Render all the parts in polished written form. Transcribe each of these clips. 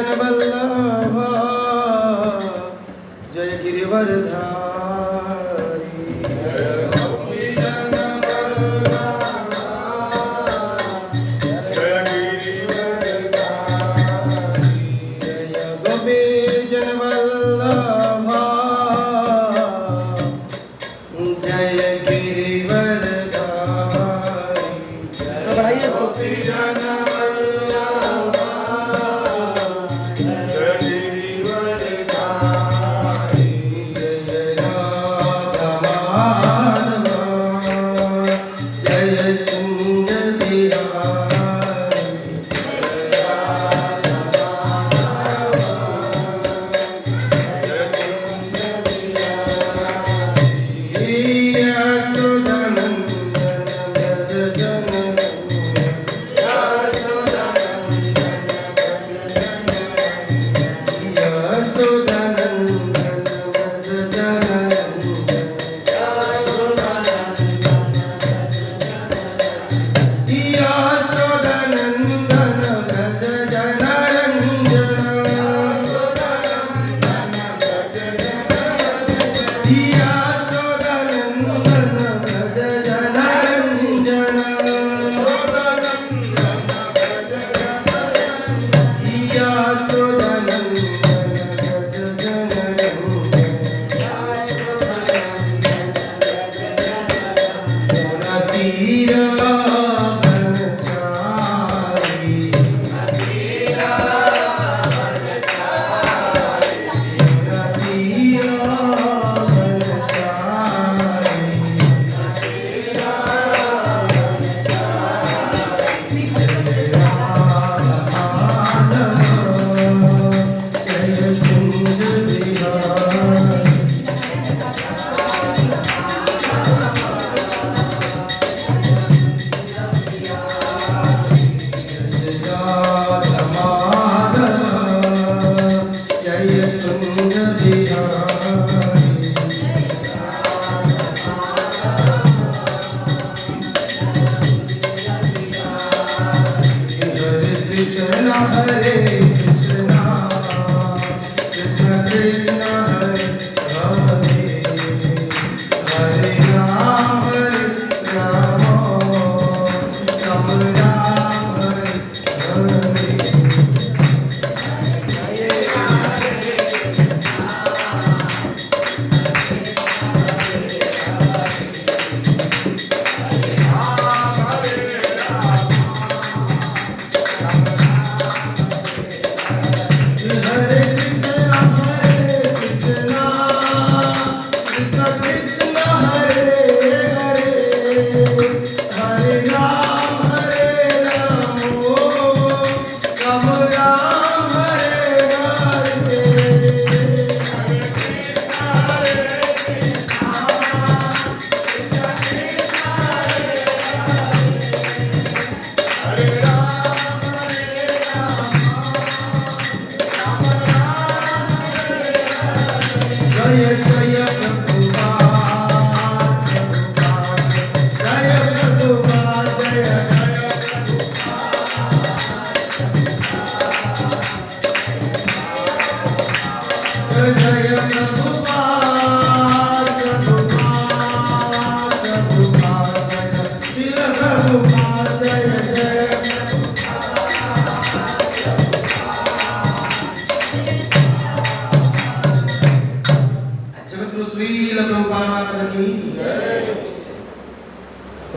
जनवल्लभा जय गिरिवरधारी।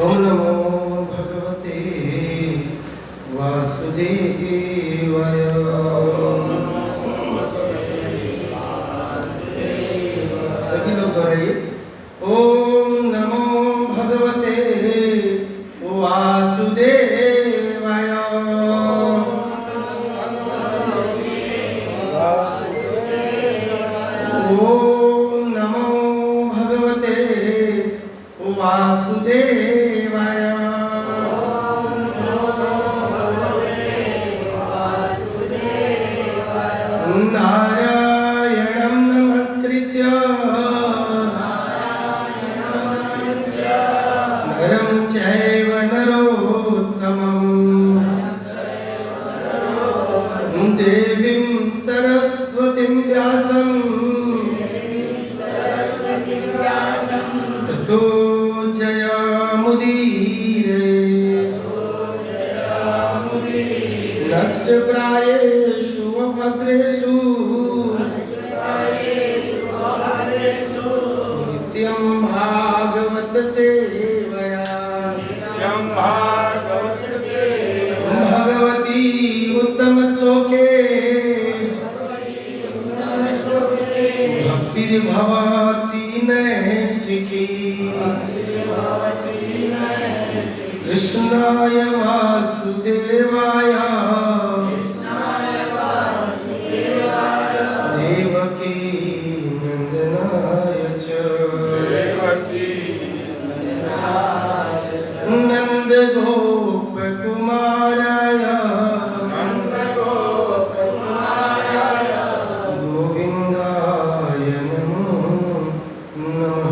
ओम नमो भगवते वासुदेवाय। सभी लोग दोहराइए। ओम नमो भगवते वासुदेवाय। ओम नमो भगवते वासुदेवाय। नारायणं नमस्कृत्य नष्टप्रायेषु अभद्रेषु नित्यं भागवत सेवया भगवती उत्तम श्लोके भक्तिर्भवति नैष्ठिकी कृष्णाय वासुदेवाय देवकी नंदनाय च नंद गोप कुमाराय गोविंदाय नमो नमः।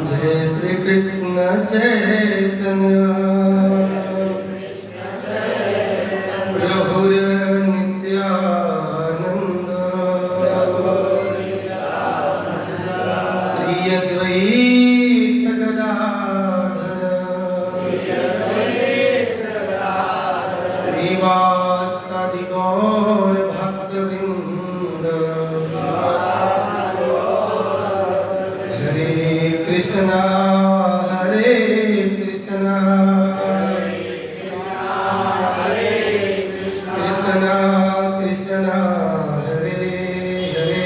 जय श्री कृष्ण चैतन्य प्रभुर नित्यानंद श्री अद्वैत गदाधर श्रीवासादि गौर भक्तवृंद हरे कृष्णा हरे कृष्णा कृष्णा कृष्णा हरे हरे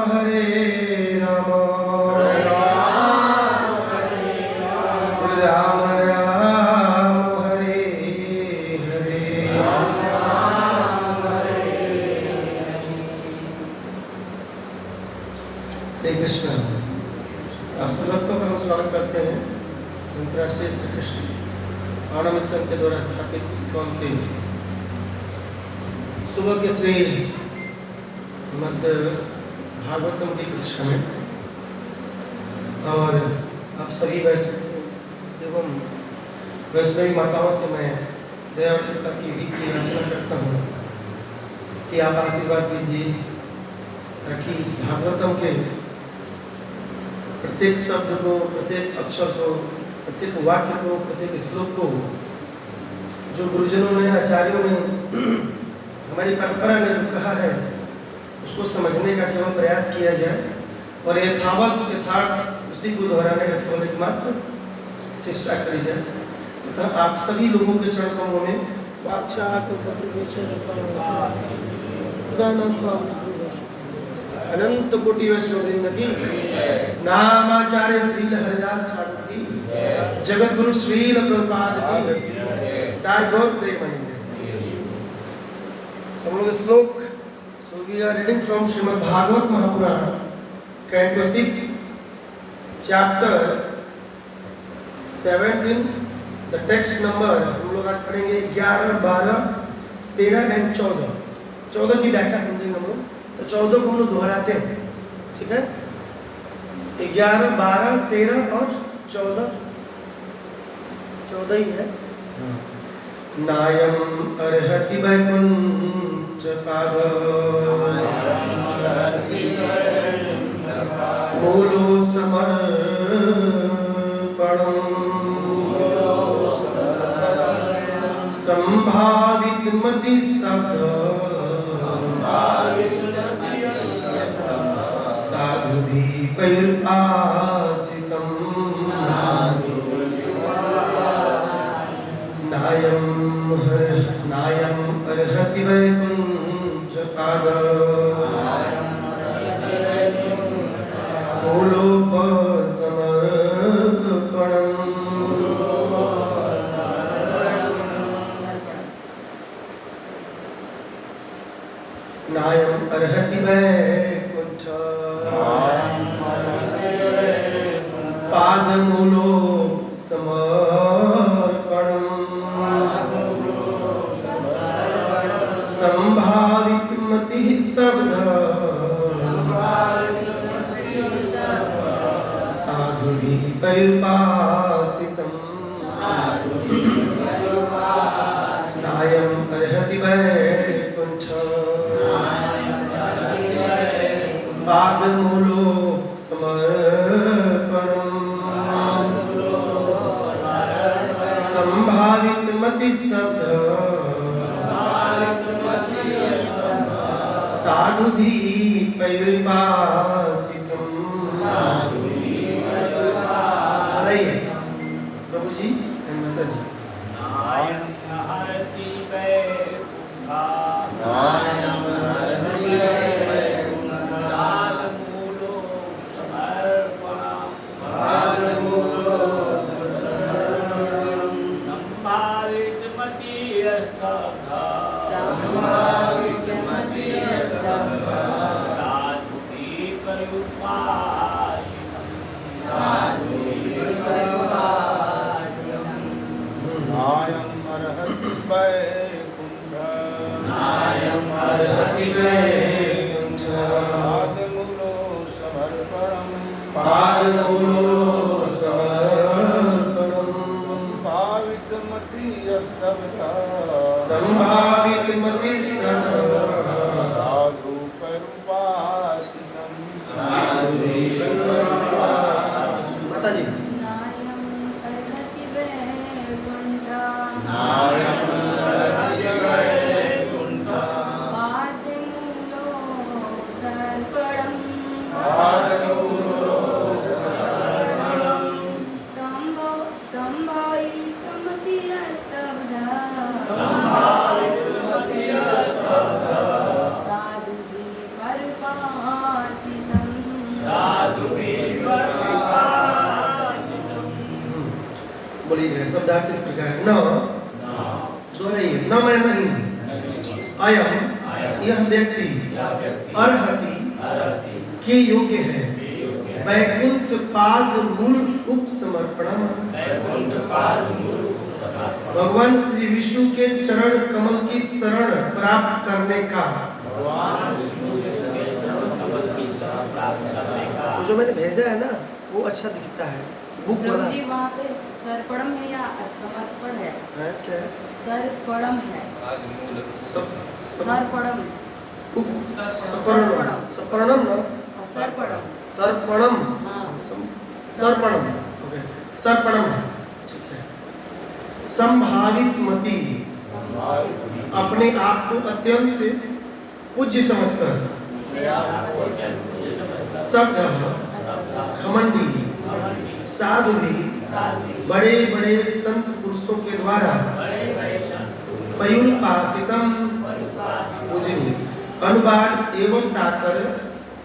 हरे राम राम राम हरे हरे। हरे कृष्ण। आप सब भक्तों का हम स्वागत करते हैं अंतर्राष्ट्रीय श्री कृष्ण भावना मिशन के द्वारा स्थापित इस्कॉन के सुबह के श्री मद भागवतम की कक्षा में, और आप सभी वैष्णव एवं वैष्णवी माताओं से मैं दया और कृपा की भी की याचना करता हूँ कि आप आशीर्वाद दीजिए ताकि इस भागवतम के प्रत्येक शब्द को, प्रत्येक अक्षर को, प्रत्येक वाक्य को, प्रत्येक श्लोक को जो गुरुजनों ने, आचार्यों ने, हमारी परंपरा ने जो कहा है उसको समझने का केवल प्रयास किया जाए और यथार्थ उसी को दोहराने का केवल एकमात्र चेष्टा करी जाए। तथा आप सभी लोगों के चरण कमलों में अनंत कोटि वैष्णववृंद की, नामाचार्य श्रील हरिदास ठाकुर की, जगत गुरु श्रील प्रभुपाद की, ताय गौर प्रेमानंद। हम लोग श्लोक, so we are reading from Srimad Bhagavad Mahapurana, Canto 6, Chapter 17. The text number हम लोग आज पढ़ेंगे 11, 12, 13 and 14। 14 की व्याख्या समझेंगे हम लोग, तो 14 को हम लोग दोहराते हैं, ठीक है। 11, 12, 13 और 14, 14 ही है। नायम अर्हति वैकुंठ पाद मूलो समर्पणम् संभावित मति स्तब्ध साधु भी पैर्पासितम् नायम अर्हति वैकुंठ पाद मूलोपसमर्पणम् नायम अर्हति वैकुंठ पादमूलो समर्पणम् संभावित मति स्तब्ध साधु भी पैर्पासितम् नायम अर्हति वैकुंठ पादमूलो मति स्तब्ध साधु भी परिपासितम। प्रभु जी माता जी। बोलिए शब्दार्थ इस प्रकार है। न दोहराइए, न मैं नहीं, अयम यह व्यक्ति अर्हति के योग्य है वैकुंठ पाद मूल उपसमर्पणम। भगवान श्री विष्णु के चरण कमल की शरण प्राप्त करने का। जो मैंने भेजा है ना वो अच्छा दिखता है बुक वाला। जी वहाँ पे सर्पणम है या समर्पण है? क्या है? सर्पणम है। सर्पणम सर्पणम ना? सर्पणम सर्पणम हाँ। सर्पणम ओके सर्पणम ठीक है। संभावित मति अपने आप को अत्यंत पूज्य समझकर स्तब्ध घमंडी साधु भी बड़े बड़े संत पुरुषों के द्वारा पयुर्पासितम पूजनीय। अनुवाद एवं तात्पर्य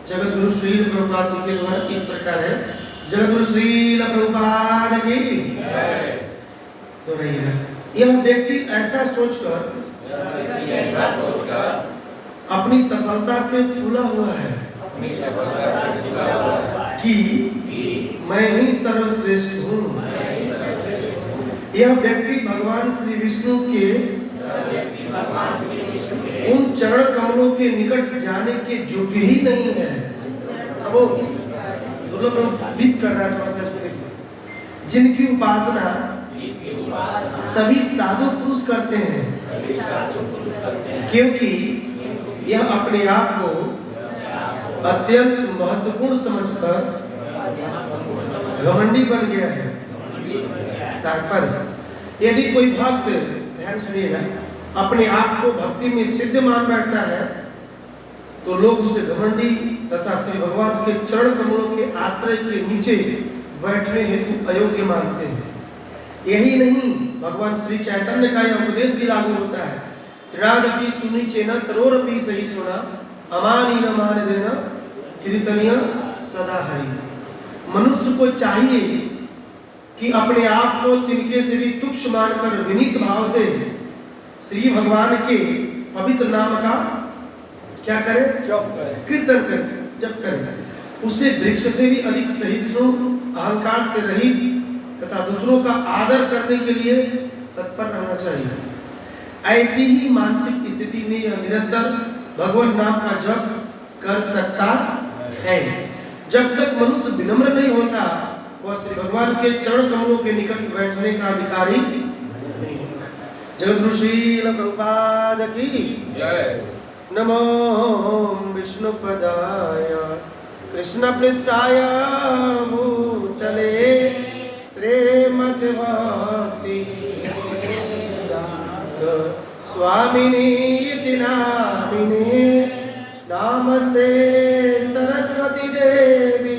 जगत गुरु श्री प्रभुपाद जी के द्वारा इस प्रकार है। जगत गुरु श्री प्रभुपाद की दोहराइएगा। यह व्यक्ति ऐसा सोचकर अपनी सफलता से फूला हुआ है कि मैं ही सर्वश्रेष्ठ हूँ। यह व्यक्ति भगवान श्री विष्णु के उन चरण कमलों के निकट जाने के योग्य ही नहीं है। वो दुर्लभ बीत कर रहा है थोड़ा सा इसको देखिए। जिनकी उपासना सभी साधु पुरुष करते हैं क्योंकि यह अपने आप को अत्यंत महत्वपूर्ण समझकर घमंडी बन गया है। तात्पर्य यदि कोई भक्त ध्यान सुनिएगा अपने आप को भक्ति में सिद्ध मान बैठता है तो लोग उसे घमंडी तथा श्री भगवान के चरण कमलों के आश्रय के नीचे बैठने हेतु अयोग्य मानते हैं। यही नहीं भगवान श्री चैतन्य का यह उपदेश भी लागू होता है। त्रिरादपि सुनी चेना तरोरपि सही सुना अमानी न मान देना कीर्तनिया सदा हरि। मनुष्य को चाहिए कि अपने आप को तिनके से भी तुच्छ मानकर विनीत भाव से श्री भगवान के पवित्र नाम का क्या करें? कीर्तन करें, जप करें। उसे वृक्ष से भी अधिक सहिष्णु अहंकार से रहित तथा दूसरों का आदर करने के लिए तत्पर रहना चाहिए। ऐसी ही मानसिक स्थिति में यह निरंतर भगवान नाम का जप कर सकता है। जब तक मनुष्य विनम्र नहीं होता वह श्री भगवान के चरण कमलों के निकट बैठने का अधिकारी नहीं होता। जगत गुरु श्री प्रभुपाद की जय। नमो विष्णुपदाय कृष्ण पृष्ठाय भूतले श्रीमद् भक्ति स्वामिनी इति नामिने नमस्ते सरस्वती देवी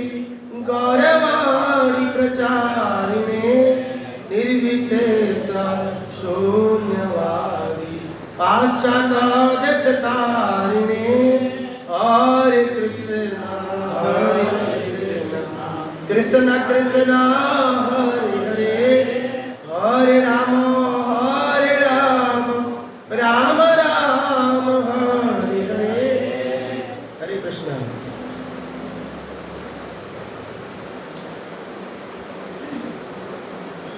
गौरवाणी प्रचारिणे निर्विशेष शून्यवादी पाश्चात्य हरे कृष्ण कृष्ण कृष्ण हरे हरे हरे राम राम राम हरे हरे हरे कृष्ण।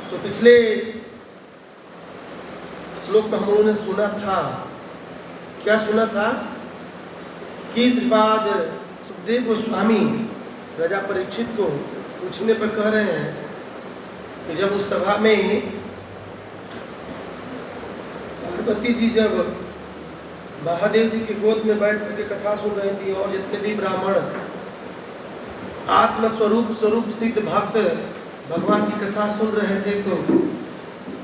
तो पिछले श्लोक में हम लोगों ने सुना था, क्या सुना था कि श्रीपाद सुखदेव गोस्वामी राजा परीक्षित को पूछने पर कह रहे हैं कि जब उस सभा में पार्वती जी जब महादेव जी की गोद में बैठ करके कथा सुन रही थी और जितने भी ब्राह्मण आत्मस्वरूप सिद्ध भक्त भगवान की कथा सुन रहे थे, तो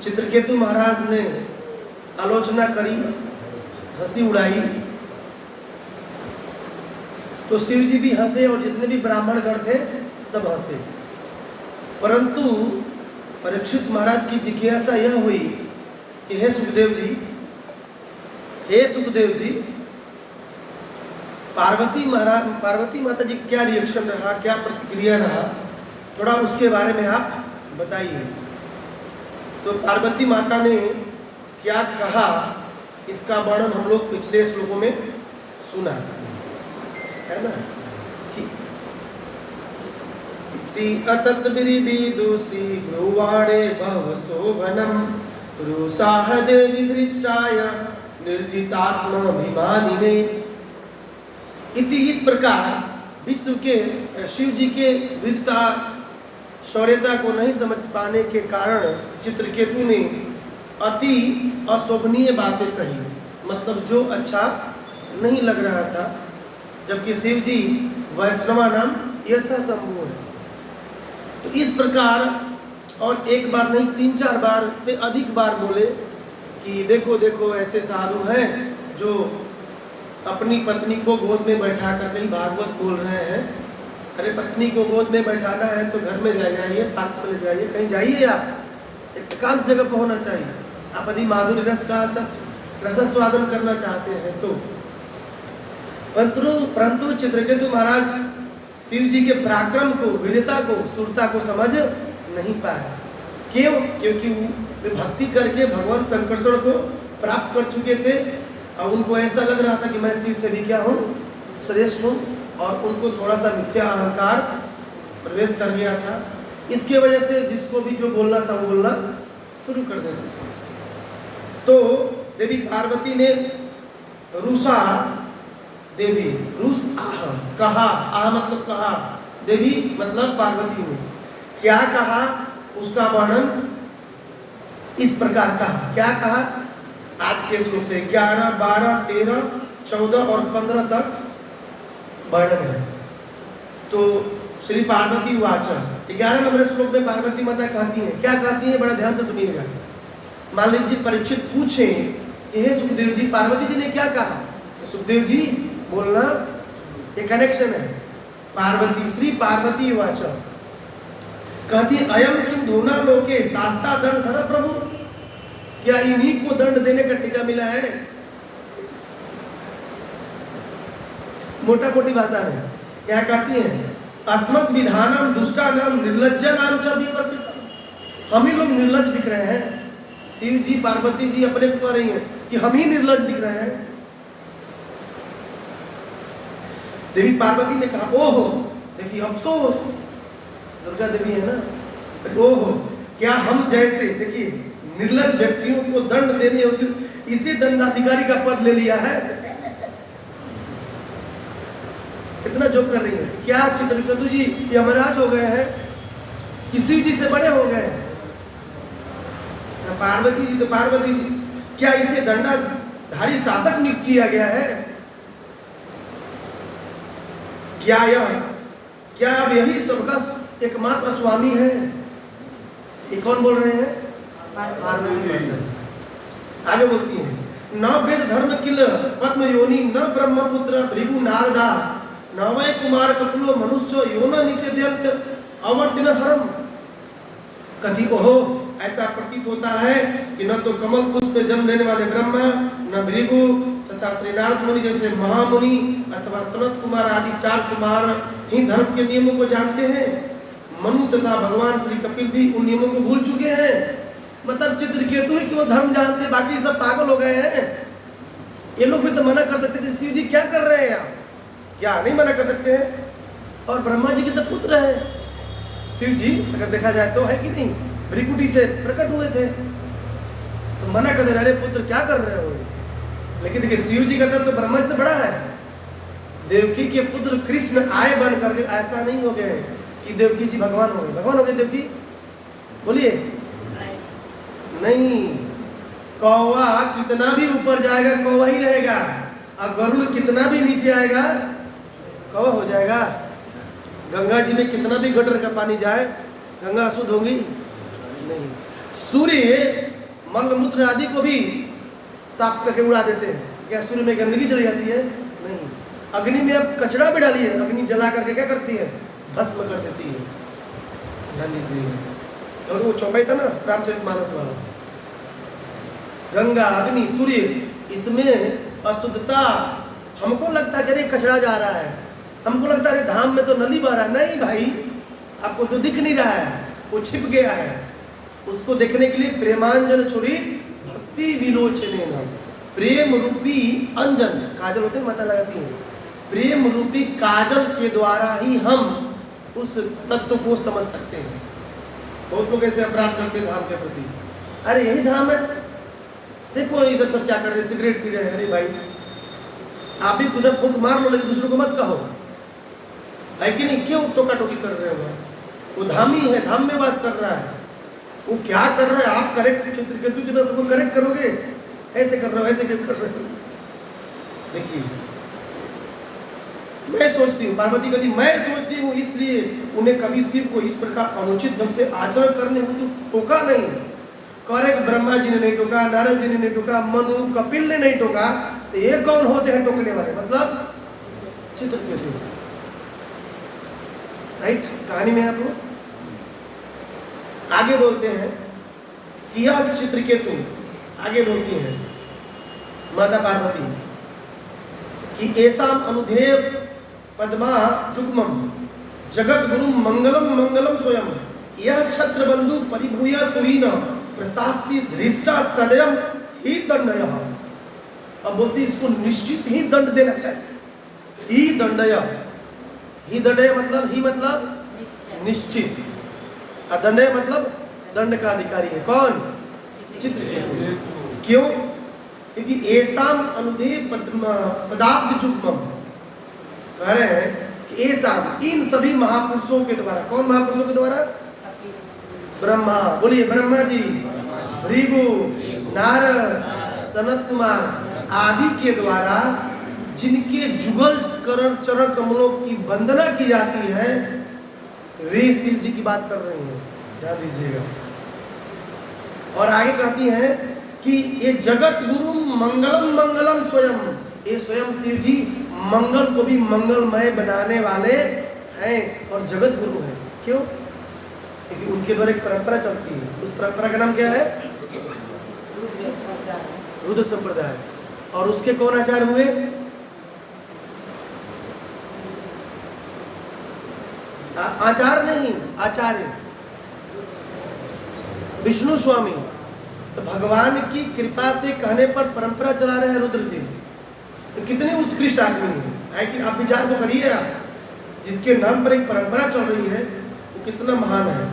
चित्रकेतु महाराज ने आलोचना करी, हंसी उड़ाई। तो शिव जी भी हंसे और जितने भी ब्राह्मण गण थे सब हंसे, परंतु परीक्षित महाराज की जिज्ञासा यह हुई कि हे सुखदेव जी, पार्वती माता जी क्या रिएक्शन रहा, क्या प्रतिक्रिया रहा, थोड़ा उसके बारे में आप बताइए। तो पार्वती माता ने क्या कहा इसका वर्णन हम लोग पिछले श्लोकों में सुना है ना कि अतत विदुषी ब्रुवाणे भव शोभनम रुषाह देवी दृष्टाय निर्जितात्माभिमानिने इति। इस प्रकार विश्व के शिव जी के वीरता शौर्यता को नहीं समझ पाने के कारण चित्रकेतु ने अति अशोभनीय बातें कही, मतलब जो अच्छा नहीं लग रहा था, जबकि शिव जी वैष्णवा नाम यथासंभव है। तो इस प्रकार और एक बार नहीं 3-4 बार से अधिक बार बोले कि देखो देखो ऐसे साधु हैं जो अपनी पत्नी को गोद में बैठा कर कहीं भागवत बोल रहे हैं। अरे पत्नी को गोद में बैठाना है तो घर में जाइए, पार्क में ले जाइए, कहीं जाइए, आप एक एकांत जगह पर होना चाहिए। आप यदि माधुर्य रस का रसस्वादन करना चाहते हैं तो। परंतु चित्रकेतु महाराज शिव जी के पराक्रम को, वीरता को, शूरता को समझ नहीं पाए। क्यों? क्योंकि वे भक्ति करके भगवान संकर्षण को प्राप्त कर चुके थे और उनको ऐसा लग रहा था कि मैं शिव से भी क्या हूँ, श्रेष्ठ हूँ, और उनको थोड़ा सा मिथ्या अहंकार प्रवेश कर गया था। इसके वजह से जिसको भी जो बोलना था वो बोलना शुरू कर देते थे। तो देवी पार्वती ने रुषा देवी, रुष आह कहा, आह मतलब कहा, देवी मतलब पार्वती ने क्या कहा उसका वर्णन इस प्रकार कहा। क्या कहा? आज के श्लोक से 11, 12, 13, 14 और 15 तक वर्णन है। तो श्री पार्वती वाच 11 नंबर श्लोक में पार्वती माता कहती है, क्या कहती है, बड़ा ध्यान से सुनिएगा। मान लीजिए परीक्षित पूछे कि हे सुखदेव जी, पार्वती जी ने क्या कहा, तो सुखदेव जी बोलना ये कनेक्शन है। पार्वती, श्री पार्वती वाच कहती अयम किम धूना लोके शास्ता दंड धरा प्रभु, क्या इन्हीं को दंड देने का टीका मिला है? मोटा मोटी भाषा में क्या कहती है, अस्मत् विधानम दुष्टा नाम निर्लज्जा नाम च विपरीत। हम ही लोग निर्लज दिख रहे हैं। शिव जी पार्वती जी अपने को कह रही हैं कि हम ही निर्लज दिख रहे हैं। देवी पार्वती ने कहा ओहो, देखिए अफसोस, दुर्गा देवी है ना, ओहो क्या हम जैसे देखिए निर्लज व्यक्तियों को दंड देनी होती, इसे दंडाधिकारी का पद ले लिया है। कितना जोक कर रही है। क्या चित्रकेतु जी यमराज हो गए हैं कि शिव जी से बड़े हो गए हैं? पार्वती जी तो पार्वती जी, क्या इसे दंडाधारी शासक नियुक्त किया गया है? क्या अब यही सबका एकमात्र स्वामी है? ये कौन बोल रहे हैं? पार्वती माता। आगे बोलती हैं न वेद धर्म किल पद्म योनि न ब्रह्मपुत्र भृगु नारदा न वै कुमार कपिलो मनुष्य योन निषेध्यंत अवर्तिन हरम। कति हो ऐसा प्रतीत होता है कि न तो कमल पुष्प में जन्म लेने वाले ब्रह्मा, न भृगु तथा श्री नारद मुनि जैसे महामुनि अथवा सनत कुमार आदि 4 कुमार ही धर्म के नियमों को जानते हैं। मनु तथा भगवान श्री कपिल भी उन नियमों को भूल चुके हैं। मतलब चित्रकेतु ही केवल धर्म जानते हैं, बाकी सब पागल हो गए हैं। ये लोग भी तो मना कर सकते थे, शिव जी क्या कर रहे हैं आप, क्या नहीं मना कर सकते हैं। और ब्रह्मा जी के तो पुत्र है शिव जी, अगर देखा जाए तो, है कि नहीं, भृकुटी से प्रकट हुए थे, तो मना कर दे रहे पुत्र क्या कर रहे हो। लेकिन देखिए शिव जी का तो ब्रह्मा से बड़ा है। देवकी के पुत्र कृष्ण आए बन करके, ऐसा नहीं हो गए कि देवकी जी भगवान हो गए। भगवान हो गए देवकी, बोलिए नहीं। कौवा कितना भी ऊपर जाएगा कौवा ही रहेगा, और गरुड़ कितना भी नीचे आएगा कौवा हो जाएगा। गंगा जी में कितना भी गटर का पानी जाए गंगा अशुद्ध होगी नहीं। सूर्य मलमूत्र आदि को भी ताप करके उड़ा देते हैं, क्या सूर्य में गंदगी चली जाती है नहीं। अग्नि में अब कचरा भी डालिए, अग्नि जला करके क्या करती है, भस्म कर देती है। ध्यान दीजिए, और वो चौपाई था ना रामचरितमानस वाला, गंगा अग्नि सूर्य, इसमें अशुद्धता। हमको लगता है कि अरे कचरा जा रहा है, हमको लगता है धाम में तो नली बह रहा है। नहीं भाई, आपको तो दिख नहीं रहा है, वो छिप गया है। उसको देखने के लिए प्रेमांजन छुरी भक्ति विलोचने, प्रेम रूपी अंजन, काजल होते हैं माता लगाती है, प्रेम रूपी काजल के द्वारा ही हम उस तत्व को समझ सकते हैं। बहुत लोग ऐसे अपराध करते हैं धाम के प्रति, अरे यही धाम है, देखो इधर सब क्या कर रहे हैं, सिगरेट पी रहे हैं। अरे भाई आप भी तुझे फूंक मार लो, लेकिन दूसरों को मत कहो, है कि नहीं। क्यों टोका टोकी कर रहे हो, वो धामी है, धाम में वास कर रहा है, वो क्या कर रहा है। आप करेक्ट चित्रकेतु की तरह सबको करेक्ट करोगे, ऐसे कर रहे हो, ऐसे क्यों कर रहे हो। देखिए मैं सोचती हूँ, पार्वती कहती मैं सोचती हूँ, इसलिए उन्हें कभी शिव को इस प्रकार अनुचित ढंग से आचरण करने हेतु टोका नहीं। करेक्ट, ब्रह्मा जी ने नहीं टोका, नारद जी ने नहीं टोका, मनु कपिल ने नहीं टोका, तो ये कौन होते हैं टोकने वाले, मतलब चित्रकेतु। राइट, कहानी में आप लोग आगे बोलते हैं कि यह चित्रकेतु, आगे बोलती है माता पार्वती कि ऐसा अनुदेव पद्मा जुग्मम जगत गुरु मंगलम मंगलम स्वयं यह छत्र बंधु परिभूय सुरीन प्रशास्ति धृष्टा तदयम ही दंडय। अब बोलती इसको निश्चित ही दंड देना चाहिए। ही दंडय, ही दंडय मतलब, ही मतलब निश्चित, और दंडय मतलब दंड का अधिकारी है। कौन, चित्रकेतु। क्यों, क्योंकि ऐसाम अनुदेव पदाब्ज जुग्मम, कह रहे हैं कि ऐसा इन सभी महापुरुषों के द्वारा, कौन महापुरुषों के द्वारा, ब्रह्मा, बोलिए ब्रह्मा जी, भृगु, नारद, सनत कुमार आदि के द्वारा जिनके जुगल चरण कमलों की वंदना की जाती है, वे शिव जी की बात कर रही हैं, ध्यान दीजिएगा। और आगे कहती हैं कि ये जगत गुरु मंगलम मंगलम स्वयं, ये स्वयं शिव जी मंगल को भी मंगलमय बनाने वाले हैं और जगत गुरु हैं। क्यों, क्योंकि उनके द्वारा एक परंपरा चलती है, उस परंपरा का नाम क्या है, रुद्र संप्रदाय। और उसके कौन आचार्य हुए, आचार्य नहीं, आचार्य विष्णु स्वामी। तो भगवान की कृपा से कहने पर परंपरा चला रहे हैं रुद्र जी, तो कितने उत्कृष्ट आदमी है कि आप विचार तो करिए। आप जिसके नाम पर एक परंपरा चल रही है वो कितना महान है।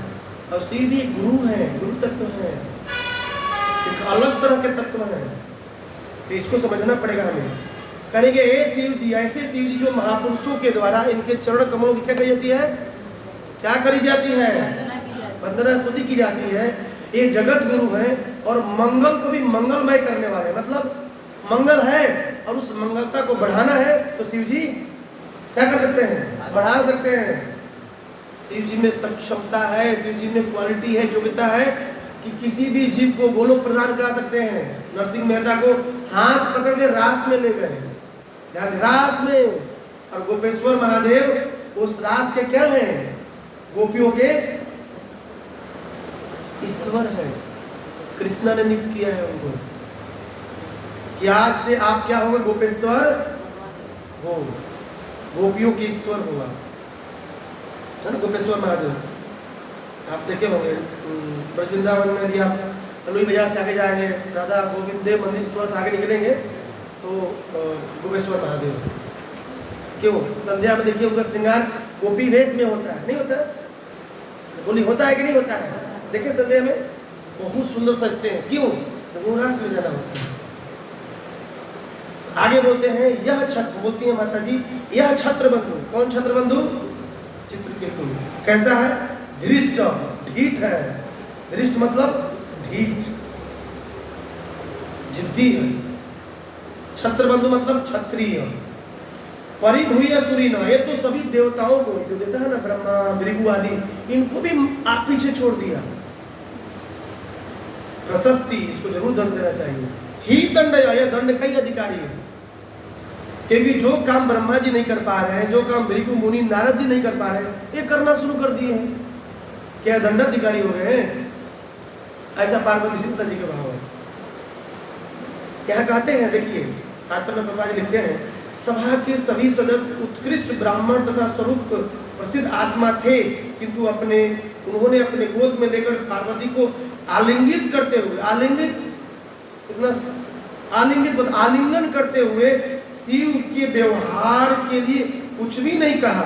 और शिव भी गुरु है, गुरु तत्व है, एक अलग तरह के तत्व है, तो इसको समझना पड़ेगा हमें। करेंगे ए शिव जी, ऐसे शिव जी जो महापुरुषों के द्वारा इनके चरण कमलों की क्या कही जाती है, क्या करी जाती है, वंदना स्तुति की जाती है। ये जगत गुरु है और मंगल को भी मंगलमय करने वाले, मतलब मंगल है और उस मंगलता को बढ़ाना है तो शिव जी क्या कर सकते हैं, बढ़ा सकते हैं। शिव जी में सक्षमता है, शिव जी में क्वालिटी है, योग्यता है कि किसी भी जीव को गोलोक प्रदान करा सकते हैं। नरसिंह मेहता को हाथ पकड़ के रास में ले गए, रास में। और गोपेश्वर महादेव उस रास के क्या है? गोपियों के ईश्वर है। कृष्णा ने नियुक्त किया है उनको कि आज से आप क्या होंगे? गोपेश्वर हो, गोपियों के ईश्वर होगा, है ना गोपेश्वर महादेव। आप देखे होंगे ब्रज वृंदावन में यदि आप लोई बाजार से आगे जाएंगे, राधा गोविंद देव मंदिर से थोड़ा सा आगे निकलेंगे तो गोपेश्वर महादेव। क्यों? संध्या में देखिए उनका श्रृंगार गोपी वेश में होता है, नहीं होता? बोली होता है कि नहीं होता है? देखिए संध्या में बहुत सुंदर सजते हैं। क्यों? तो रास में जाना होता है। आगे बोलते हैं यह छत्र, बोलती है माता जी, यह छत्र बंधु। कौन छत्र बंधु? चित्रकेतु। कैसा है? धृष्ट, ढीठ है। धृष्ट मतलब ढीठ, जिद्दी है। छत्र बंधु मतलब क्षत्रिय। परिभूय सुरीन, ये तो सभी देवताओं को, जो देवता है ना ब्रह्मा भृगु आदि, इनको भी आप पीछे छोड़ दिया। प्रशस्ति, इसको जरूर दंड देना चाहिए। ही दंड, यह दंड का ही अधिकारी है। क्योंकि जो काम ब्रह्मा जी नहीं कर पा रहे हैं, जो काम भृगु मुनि नारद जी नहीं कर पा रहे हैं, ये करना शुरू कर दिए हैं। क्या दंडाधिकारी हो गए हैं? ऐसा पार्वती सीता जी के भाव है। यहाँ कहते हैं, देखिए तात्पर्य में प्रभा जी लिखते हैं, सभा के सभी सदस्य उत्कृष्ट ब्राह्मण तथा स्वरूप प्रसिद्ध आत्मा थे, किंतु उन्होंने अपने गोद में लेकर पार्वती को आलिंगित करते हुए, आलिंगन करते हुए शिव के व्यवहार के लिए कुछ भी नहीं कहा।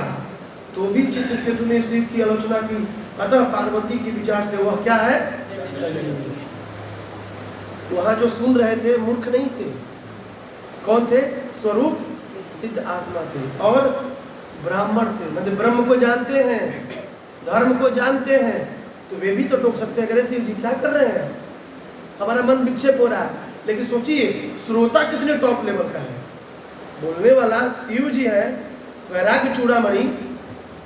तो भी चित्रकेतु ने शिव की आलोचना की। अतः पार्वती के विचार से वह क्या है? वहां जो सुन रहे थे मूर्ख नहीं थे। कौन थे? स्वरूप सिद्ध आत्मा थे और ब्राह्मण थे, मतलब ब्रह्म को जानते हैं, धर्म को जानते हैं। तो वे भी तो टोक सकते हैं, अरे शिव जी क्या कर रहे हैं, हमारा मन विक्षेप हो रहा है। लेकिन सोचिए श्रोता कितने टॉप लेवल का है। बोलने वाला शिव जी है, वैराग्य चूड़ामणि,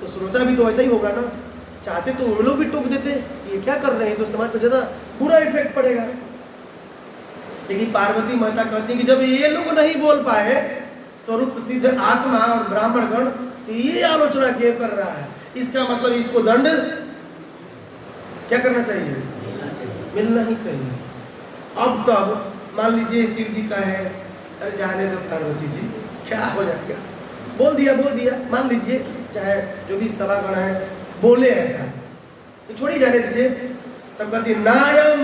तो श्रोता भी तो वैसा ही होगा ना। चाहते तो वो लोग भी टोक देते, ये क्या कर रहे हैं, तो समाज पर ज्यादा बुरा इफेक्ट पड़ेगा। लेकिन पार्वती माता कहती है कि जब ये लोग नहीं बोल पाए, स्वरूप सिद्ध आत्मा और ब्राह्मण गण, तो ये आलोचना क्यों कर रहा है? इसका मतलब इसको दंड क्या करना चाहिए? मिलना ही चाहिए। अब तब मान लीजिए शिव जी का है, अरे जाने दो पार्वती जी, क्या हो जाएगा, बोल दिया, मान लीजिए चाहे जो भी सभागण है बोले ऐसा, तो छोड़ी जाने दीजिए। तब कहती है नायम,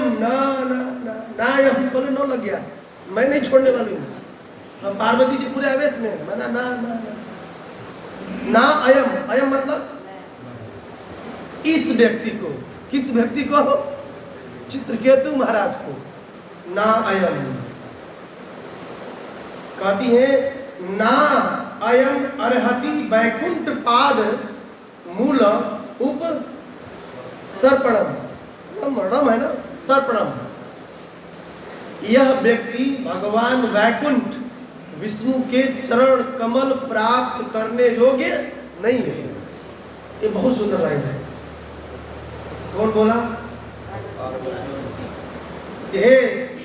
नायम बोले नो लग गया, मैं नहीं छोड़ने वाली हूँ। और पार्वती जी पूरे आवेश में है, ना ना ना ना अयम, अयम मतलब इस व्यक्ति को, किस व्यक्ति को? चित्रकेतु महाराज को। ना अयम कहती है, ना अयम अर्हति वैकुंठ पाद मूल उप सर्पणम, रम है ना, सर्पणम। यह व्यक्ति भगवान वैकुंठ विष्णु के चरण कमल प्राप्त करने योग्य नहीं है। ये बहुत सुंदर लाइन है। कौन बोला? ये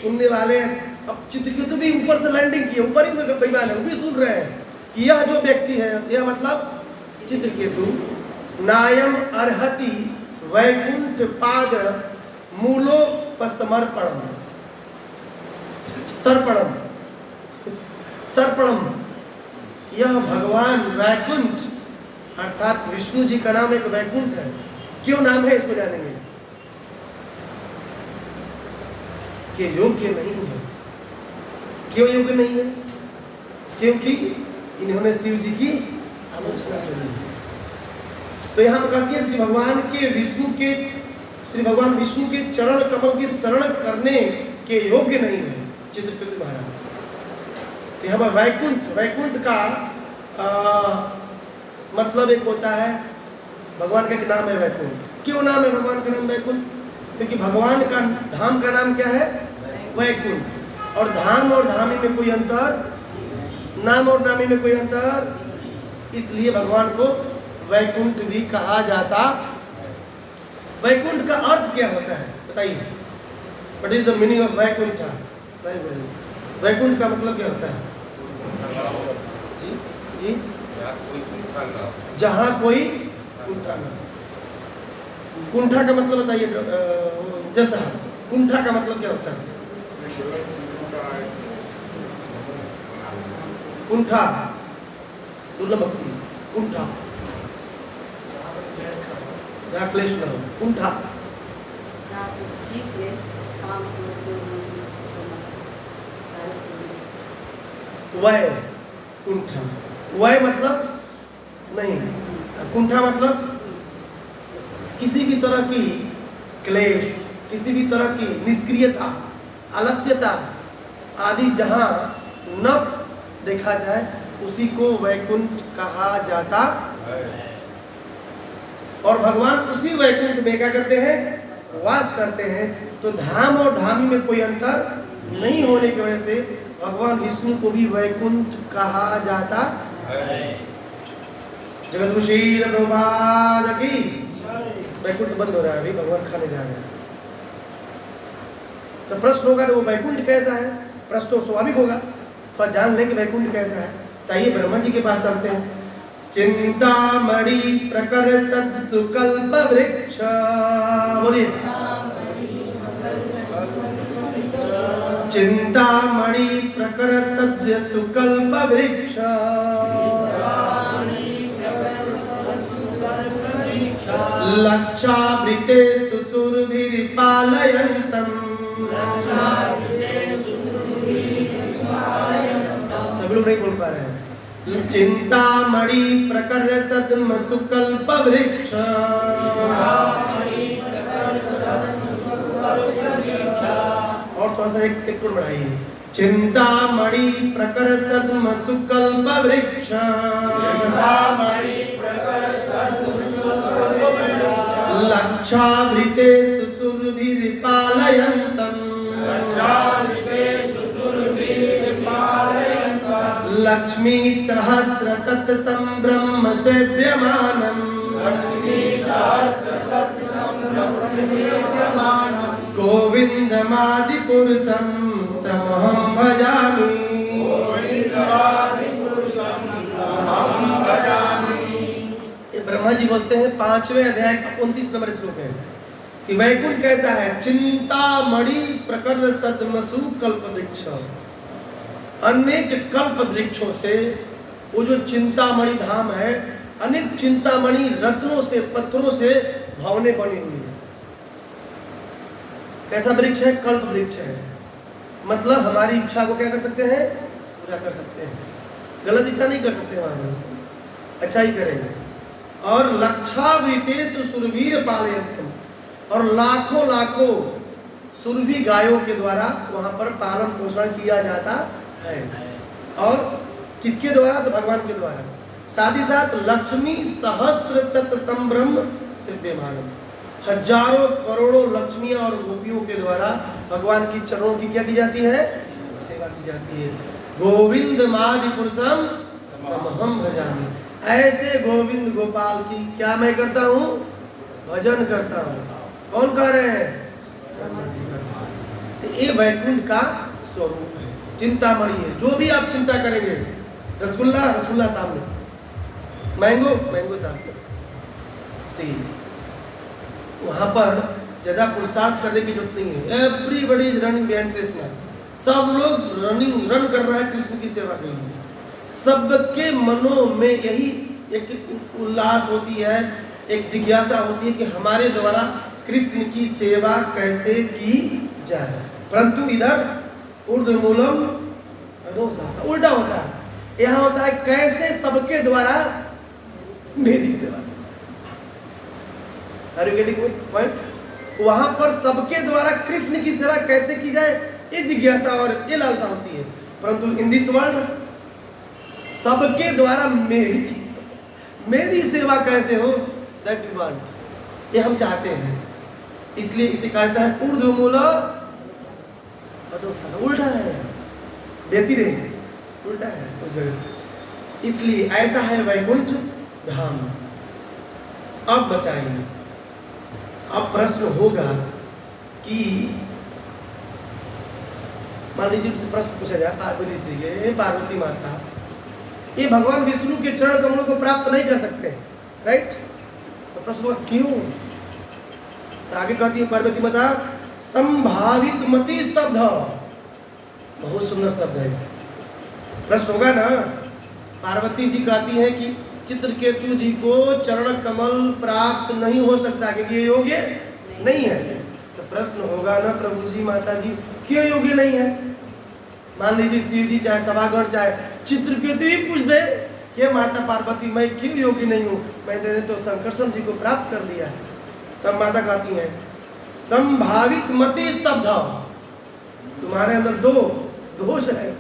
सुनने वाले। अब चित्रकेतु भी ऊपर से लैंडिंग किए, ऊपर ही बेईमान है, वो भी सुन रहे हैं कि यह जो व्यक्ति है, यह मतलब चित्रकेतु, नायम अर्हति वैकुंठ पाद मूलोपसमर्पणम, सर्पणम, यह भगवान वैकुंठ अर्थात विष्णु जी का नाम एक वैकुंठ है। क्यों नाम है इसको जानेंगे। कि योग्य नहीं है। क्यों योग्य नहीं है? क्योंकि इन्होंने शिव जी की आलोचना करी। तो यहाँ पर कहती है श्री भगवान विष्णु के चरण कमल की शरण करने के योग्य नहीं है चित्रकेतु महाराज। यहाँ पर वैकुंठ का मतलब एक होता है, भगवान का एक नाम है वैकुंठ। क्यों नाम है भगवान का नाम वैकुंठ? क्योंकि भगवान का धाम का नाम क्या है? वैकुंठ। और धाम और धामी में कोई अंतर, नाम और नामी में कोई अंतर, इसलिए भगवान को वैकुंठ भी कहा जाता। वैकुंठ का अर्थ क्या होता है बताइए? What is the meaning of Vaikuntha? Vaikuntha का मतलब क्या होता है? जी जी, जहाँ कोई कुंठा न। कुंठा का मतलब बताइए जैसा कुंठा का मतलब क्या होता है? कुंठा दुर्लभ भक्ति, कुंठा जहाँ क्लेश न हो, कुंठा। जहाँ कुछ ही क्लेश काम वय कुंठा, वय मतलब नहीं, कुंठा मतलब किसी भी तरह की क्लेश, किसी भी तरह की निष्क्रियता, आलस्यता आदि जहाँ न देखा जाए उसी को वैकुंठ कहा जाता है। और भगवान उसी वैकुंठ में क्या करते हैं? वास करते हैं। तो धाम और धामी में कोई अंतर नहीं होने की वजह से भगवान विष्णु को भी वैकुंठ कहा जाता है। जगत ऋषि प्रभुपाद की। वैकुंठ बंद हो रहा है, अभी भगवान खाने जा रहे हैं। तो प्रश्न होगा वो वैकुंठ कैसा है? प्रश्न तो स्वाभाविक होगा, थोड़ा जान लें कि वैकुंठ कैसा है। तो आइए ब्रह्मा जी के पास चलते हैं। चिंतामणि प्रकर सद सुकल्प वृक्ष, बोलिए चिंतामणि प्रकर सद्य सुकल्प वृक्ष, लक्षावृते सुसुरभिर्पालयन्तम्। सब लोग नहीं बोल पा रहे हैं। चिंतामणि प्रकर सद्म सुकल्प वृक्ष, और थोड़ा सा एक टोन बढ़ाइए। चिंतामणि प्रकर सद्म सुकल्प वृक्ष, लक्षावृते सुसुरभिर्पालयन्तम्। लक्ष्मी सहस्र सत संभ्रम सेव्यमानम्। गोविंदमादि पुरुषं तमहं भजामि। ब्रह्मा जी बोलते हैं 5वें अध्याय का 29 नंबर श्लोक है कि वैकुंठ कैसा है? चिंतामणि प्रकर सद्मसु कल्प वृक्ष, अनेक कल्प वृक्षों से वो जो चिंतामणि धाम है, अनेक चिंतामणि रत्नों से, पत्थरों से भवनें बनी हुई है। कैसा वृक्ष है? कल्प वृक्ष है। मतलब हमारी इच्छा को क्या कर सकते हैं? पूरा कर सकते हैं। गलत इच्छा नहीं कर सकते, वहां अच्छा ही करेंगे। और लक्षावृतेषु सुरवीर पालयन्तम्, और लाखों लाखों सुरभि गायों के द्वारा वहां पर पालन पोषण किया जाता है। और किसके द्वारा? तो भगवान के द्वारा। साथ ही साथ लक्ष्मी सहस्त्र सत संभ्रम सेव्यमानम्, हजारों करोड़ों लक्ष्मियां और गोपियों के द्वारा भगवान की चरणों की क्या की जाती है? सेवा की जाती है। गोविंद मादि पुरुषम तमहं भजामि, ऐसे गोविंद गोपाल की क्या मैं करता हूँ? भजन करता हूँ। कौन कह रहे हैं? तो ये वैकुंठ का स्वरूप है, चिंतामणि है। जो भी आप चिंता करेंगे, रसगुल्ला रसगुल्ला सामने, मैंगो मैंगो सामने, सही। वहाँ पर ज़्यादा पुरुषार्थ करने की जरूरत नहीं है। Everybody is running behind Krishna, सब लोग रन कर रहा है कृष्ण की सेवा के लिए। सबके मनों में यही एक उल्लास होती है, एक जिज्ञासा होती है कि हमारे द्वारा कृष्ण की सेवा कैसे की जाए। परंतु इधर ऊर्ध्वमूलम अधोक्षज, उल्टा होता है। यहाँ होता है कैसे सबके द्वारा मेरी सेवा। Are you getting my point? वहां पर सबके द्वारा कृष्ण की सेवा कैसे की जाए, ये जिज्ञासा और ये लालसा होती है। परंतु इन दिस वर्ल्ड सबके द्वारा मेरी सेवा कैसे हो, दैट वी वांट, ये हम चाहते हैं। इसलिए इसे कहता है ऊर्ध्वमूल अधोक्षज, उल्टा है, देती रहे, उल्टा है उस जगह से। इसलिए ऐसा है वैकुंठ धाम। अब बताइए, अब प्रश्न होगा कि मान लीजिए उससे प्रश्न पूछा जाए पार्वती से, ये पार्वती माता ये भगवान विष्णु के चरण कमलों को प्राप्त नहीं कर सकते, राइट? तो प्रश्न हुआ क्यों? तो आगे कहती है पार्वती माता, संभावित मति स्तब्ध। बहुत सुंदर शब्द है। प्रश्न होगा ना, पार्वती जी कहती हैं कि चित्रकेतु जी को चरण कमल प्राप्त नहीं हो सकता क्योंकि ये योग्य नहीं है। तो प्रश्न होगा ना, प्रभु जी माता जी क्यों योग्य नहीं है? मान लीजिए शिव जी चाहे सभागण चाहे चित्रकेतु ही पूछ दे कि माता पार्वती मैं क्यों योग्य नहीं हूँ, मैंने तो शंकरसन जी को प्राप्त कर दिया है। तब माता कहती है संभावित मति स्तब्ध। तुम्हारे अंदर दो दोष है,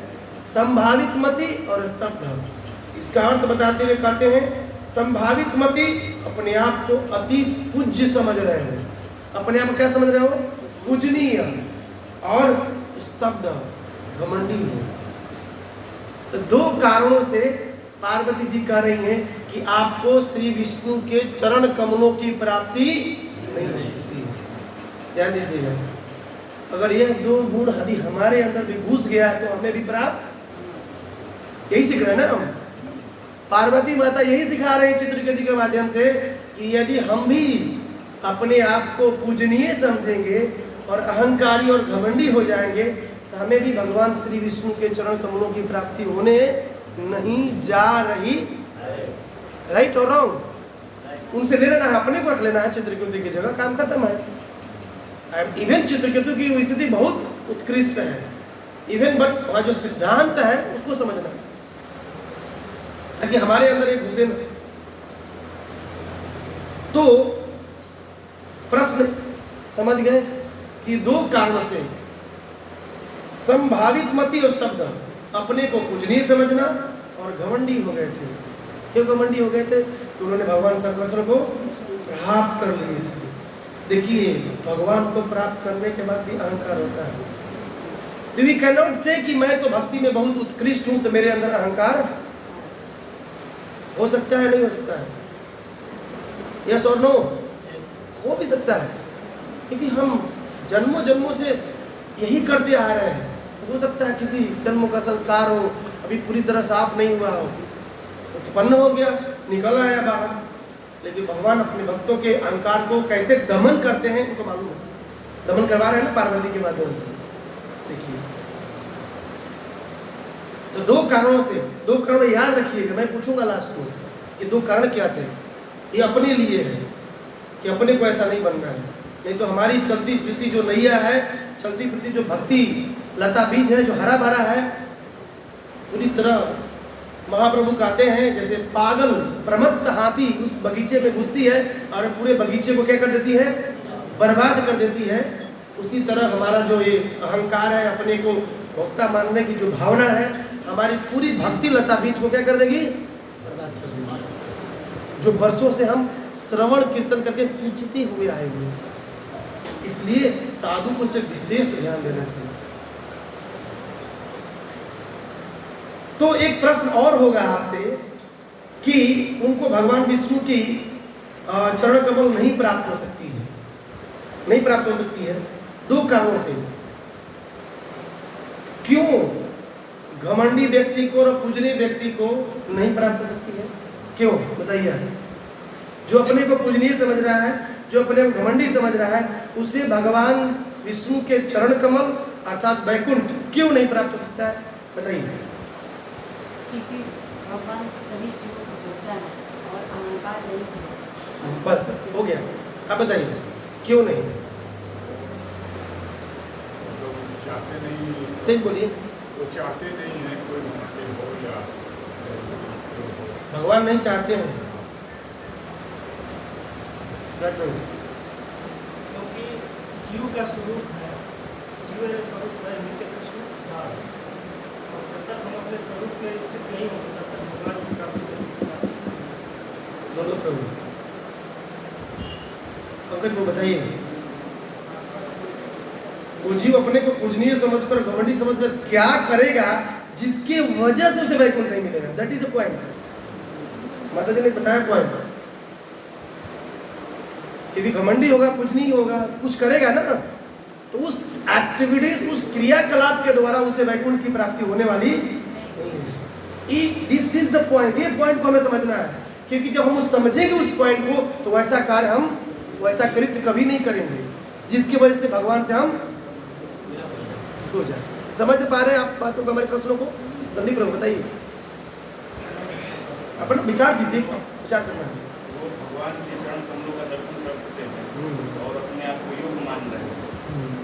संभावित मति और स्तब्ध। इसका अर्थ बताते हुए कहते हैं संभावित मति अपने आप को अति पूज्य समझ रहे हो, अपने आप को क्या समझ रहे हो? पूजनीय। और स्तब्ध घमंडी हो। तो दो कारणों से पार्वती जी कह रही हैं कि आपको श्री विष्णु के चरण कमलों की प्राप्ति नहीं हो सकती। ध्यान दीजिएगा, अगर यह दो गुण यदि हमारे अंदर भी घुस गया है तो हमें भी प्राप्त, यही सीख रहे हैं ना हम। पार्वती माता यही सिखा रहे हैं चित्रकेतु के माध्यम से कि यदि हम भी अपने आप को पूजनीय समझेंगे और अहंकारी और घमंडी हो जाएंगे तो हमें भी भगवान श्री विष्णु के चरण कमलों की प्राप्ति होने नहीं जा रही। राइट और रॉन्ग? उनसे ले लेना है, अपने को रख लेना है चित्रकेतु की जगह, काम खत्म है। इवन चित्रकेतु की स्थिति बहुत उत्कृष्ट है इवन, बट वहाँ जो सिद्धांत है उसको समझना है ताकि हमारे अंदर एक घुसे न। तो प्रश्न समझ गए कि दो कारणों से संभावित मति और स्तब्ध, अपने को पूजनीय समझना और घमंडी हो गए थे। क्यों घमंडी हो गए थे? तो उन्होंने भगवान शंकर को प्राप्त कर लिए थे। देखिए, भगवान को प्राप्त करने के बाद भी अहंकार होता है। वी कैन नॉट से कि मैं तो भक्ति में बहुत उत्कृष्ट हूं तो मेरे अंदर अहंकार हो सकता है, नहीं हो सकता है? यस और नो? हो भी सकता है, क्योंकि हम जन्मों जन्मों से यही करते आ रहे हैं। हो सकता है किसी जन्म का संस्कार हो, अभी पूरी तरह साफ नहीं हुआ हो, उत्पन्न हो गया, निकल आया बाहर। लेकिन भगवान अपने भक्तों के अहंकार को कैसे दमन करते हैं उनको मालूम है। दमन करवा रहे हैं ना पार्वती के माध्यम से। देखिए, तो दो कारणों से, दो कारण याद रखिएगा, मैं पूछूंगा लास्ट में कि दो कारण क्या थे। ये अपने लिए है कि अपने को ऐसा नहीं बनना है, नहीं तो हमारी चलती फिरती जो नैया है, चलती फिरती जो भक्ति लता बीज है, जो हरा भरा है, पूरी तरह महाप्रभु कहते हैं जैसे पागल प्रमत्त हाथी उस बगीचे में घुसती है और पूरे बगीचे को क्या कर देती है? बर्बाद कर देती है। उसी तरह हमारा जो ये अहंकार है, अपने को भोक्ता मानने की जो भावना है, हमारी पूरी भक्ति लता बीज को क्या कर देगी? बर्बाद कर देगी। जो वर्षों से हम श्रवण कीर्तन करके सींचते हुए आएंगे, इसलिए साधु को उस पर विशेष ध्यान देना चाहिए। तो एक प्रश्न और होगा आपसे कि उनको भगवान विष्णु की चरण कमल नहीं प्राप्त हो सकती है, नहीं प्राप्त हो सकती है दो कारणों से। क्यों घमंडी व्यक्ति को और पूजनीय व्यक्ति को नहीं प्राप्त हो सकती है? क्यों बताइए। जो अपने को पूजनीय समझ रहा है, जो अपने को घमंडी समझ रहा है, उसे भगवान विष्णु के चरण कमल अर्थात वैकुंठ क्यों नहीं प्राप्त हो सकता है? बताइए। क्योंकि भगवान सभी जीवों को देता है और अहंकार नहीं है। बस हो गया। अब बताइए क्यों नहीं? चाहते नहीं, तेज बोलिए। वो चाहते नहीं है कोई घमंडी हो या भगवान नहीं चाहते हैं। क्योंकि जीव का स्वरूप है, जीव का स्वरूप है नित्य कृष्ण दास, और जब तक हम अपने स्वरूप के स्थित नहीं होंगे तब तक भगवान की प्राप्ति दोनों प्रभु पंकज को बताइए। वो जीव अपने को पूजनीय समझकर घमंडी समझकर क्या करेगा जिसके वजह से उसे वैकुंठ नहीं मिलेगा? That is the point. माता जी ने बताया पॉइंट। यदि घमंडी होगा, पूजनीय होगा, कुछ करेगा ना, तो उस एक्टिविटीज, उस क्रियाकलाप के द्वारा उसे वैकुंठ की प्राप्ति होने वाली नहीं है। दिस इज द पॉइंट, ये पॉइंट को हमें समझना है, क्योंकि जब हम समझेंगे उस पॉइंट को तो वैसा कार्य हम, वैसा कृत्य कभी नहीं करेंगे जिसकी वजह से भगवान से हम हो जाए। समझ पा रहे हैं आप बातों को, हमारे प्रश्नों को? संदीप प्रभु बताइए, अपन विचार दीजिए, विचार करना है। वो भगवान के चरण कमलों का दर्शन कर चुके हैं और अपने आप को योग्य मान रहे हैं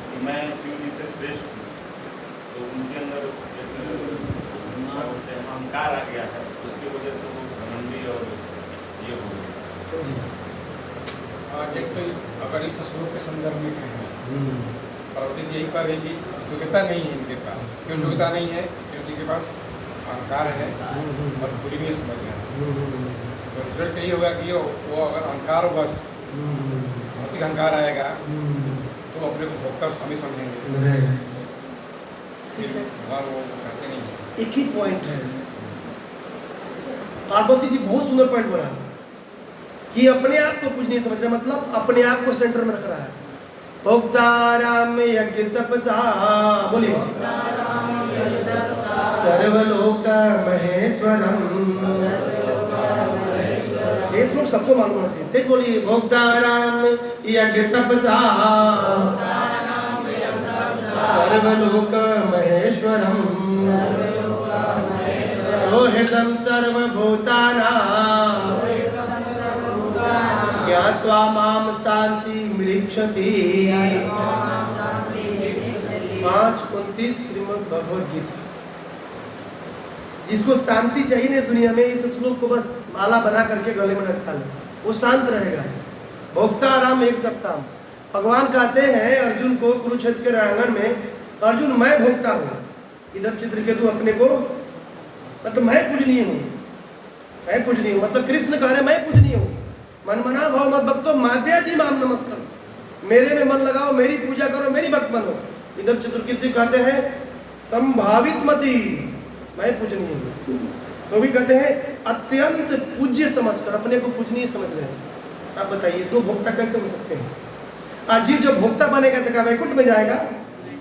कि मैं शिव जी से श्रेष्ठ हूँ, तो उनके अंदर एक अहंकार आ गया है, उसकी वजह से वो घमंडी और ये हो गए। एक तो अगर इस श्लोक के संदर्भ में कहें, पार्वती जी यही कह रही कि योग्यता नहीं है इनके पास। क्यों योग्यता नहीं है? क्योंकि इनके पास अहंकार है और बुरी नहीं समझ रहे हैं। तो रिजल्ट यही होगा कि वो अगर अहंकार बस भौतिक अहंकार आएगा तो अपने को भोक्ता स्वामी समझेंगे। ठीक है, भगवान वो कहते नहीं है। एक ही पॉइंट है, पार्वती जी बहुत सुंदर पॉइंट बोला कि अपने आप को कुछ नहीं समझ रहा, मतलब अपने आप को सेंटर में रख रहा है। भोक्ताराम यज्ञ तपसा, बोलिए, सर्वलोक महेश्वरम। ये श्लोक सबको मालूम होना चाहिए, तेज बोलिए, भोक्ताराम यज्ञ तपसा सर्वलोक महेश्वरम सोहृदं सर्वभूतानां ज्ञात्वा माम शांति मृक्षति। 5:29 श्रीमद् भगवद गीता। जिसको शांति चाहिए ना इस दुनिया में, इस श्लोक को बस माला बना करके गले में रखा ले, वो शांत रहेगा। भोक्ताराम एक तपसाम, भगवान कहते हैं अर्जुन को कुरुक्षेत्र के रणांगण में, अर्जुन मैं भोक्ता हूँ। इधर चित्रकेतु अपने को, मतलब मैं पूजनीय हूँ, मैं पूजनीय हूँ, मतलब कृष्ण कह रहे मैं पूजनीय हूँ। मन मना भाव मत भक्तो माध्या जी माम नमस्कार, मेरे में मन लगाओ, मेरी पूजा करो, मेरी भक्त बनो। इधर चित्रकेतु कहते हैं संभावित मति, मैं पूजनीय हूँ। तो भी कहते हैं अत्यंत पूज्य समझकर अपने को पूजनीय समझ रहे हैं। आप बताइए दो भोक्ता कैसे हो सकते हैं? अजीब जो भोक्ता बनेगा तो क्या वैकुंठ में जाएगा?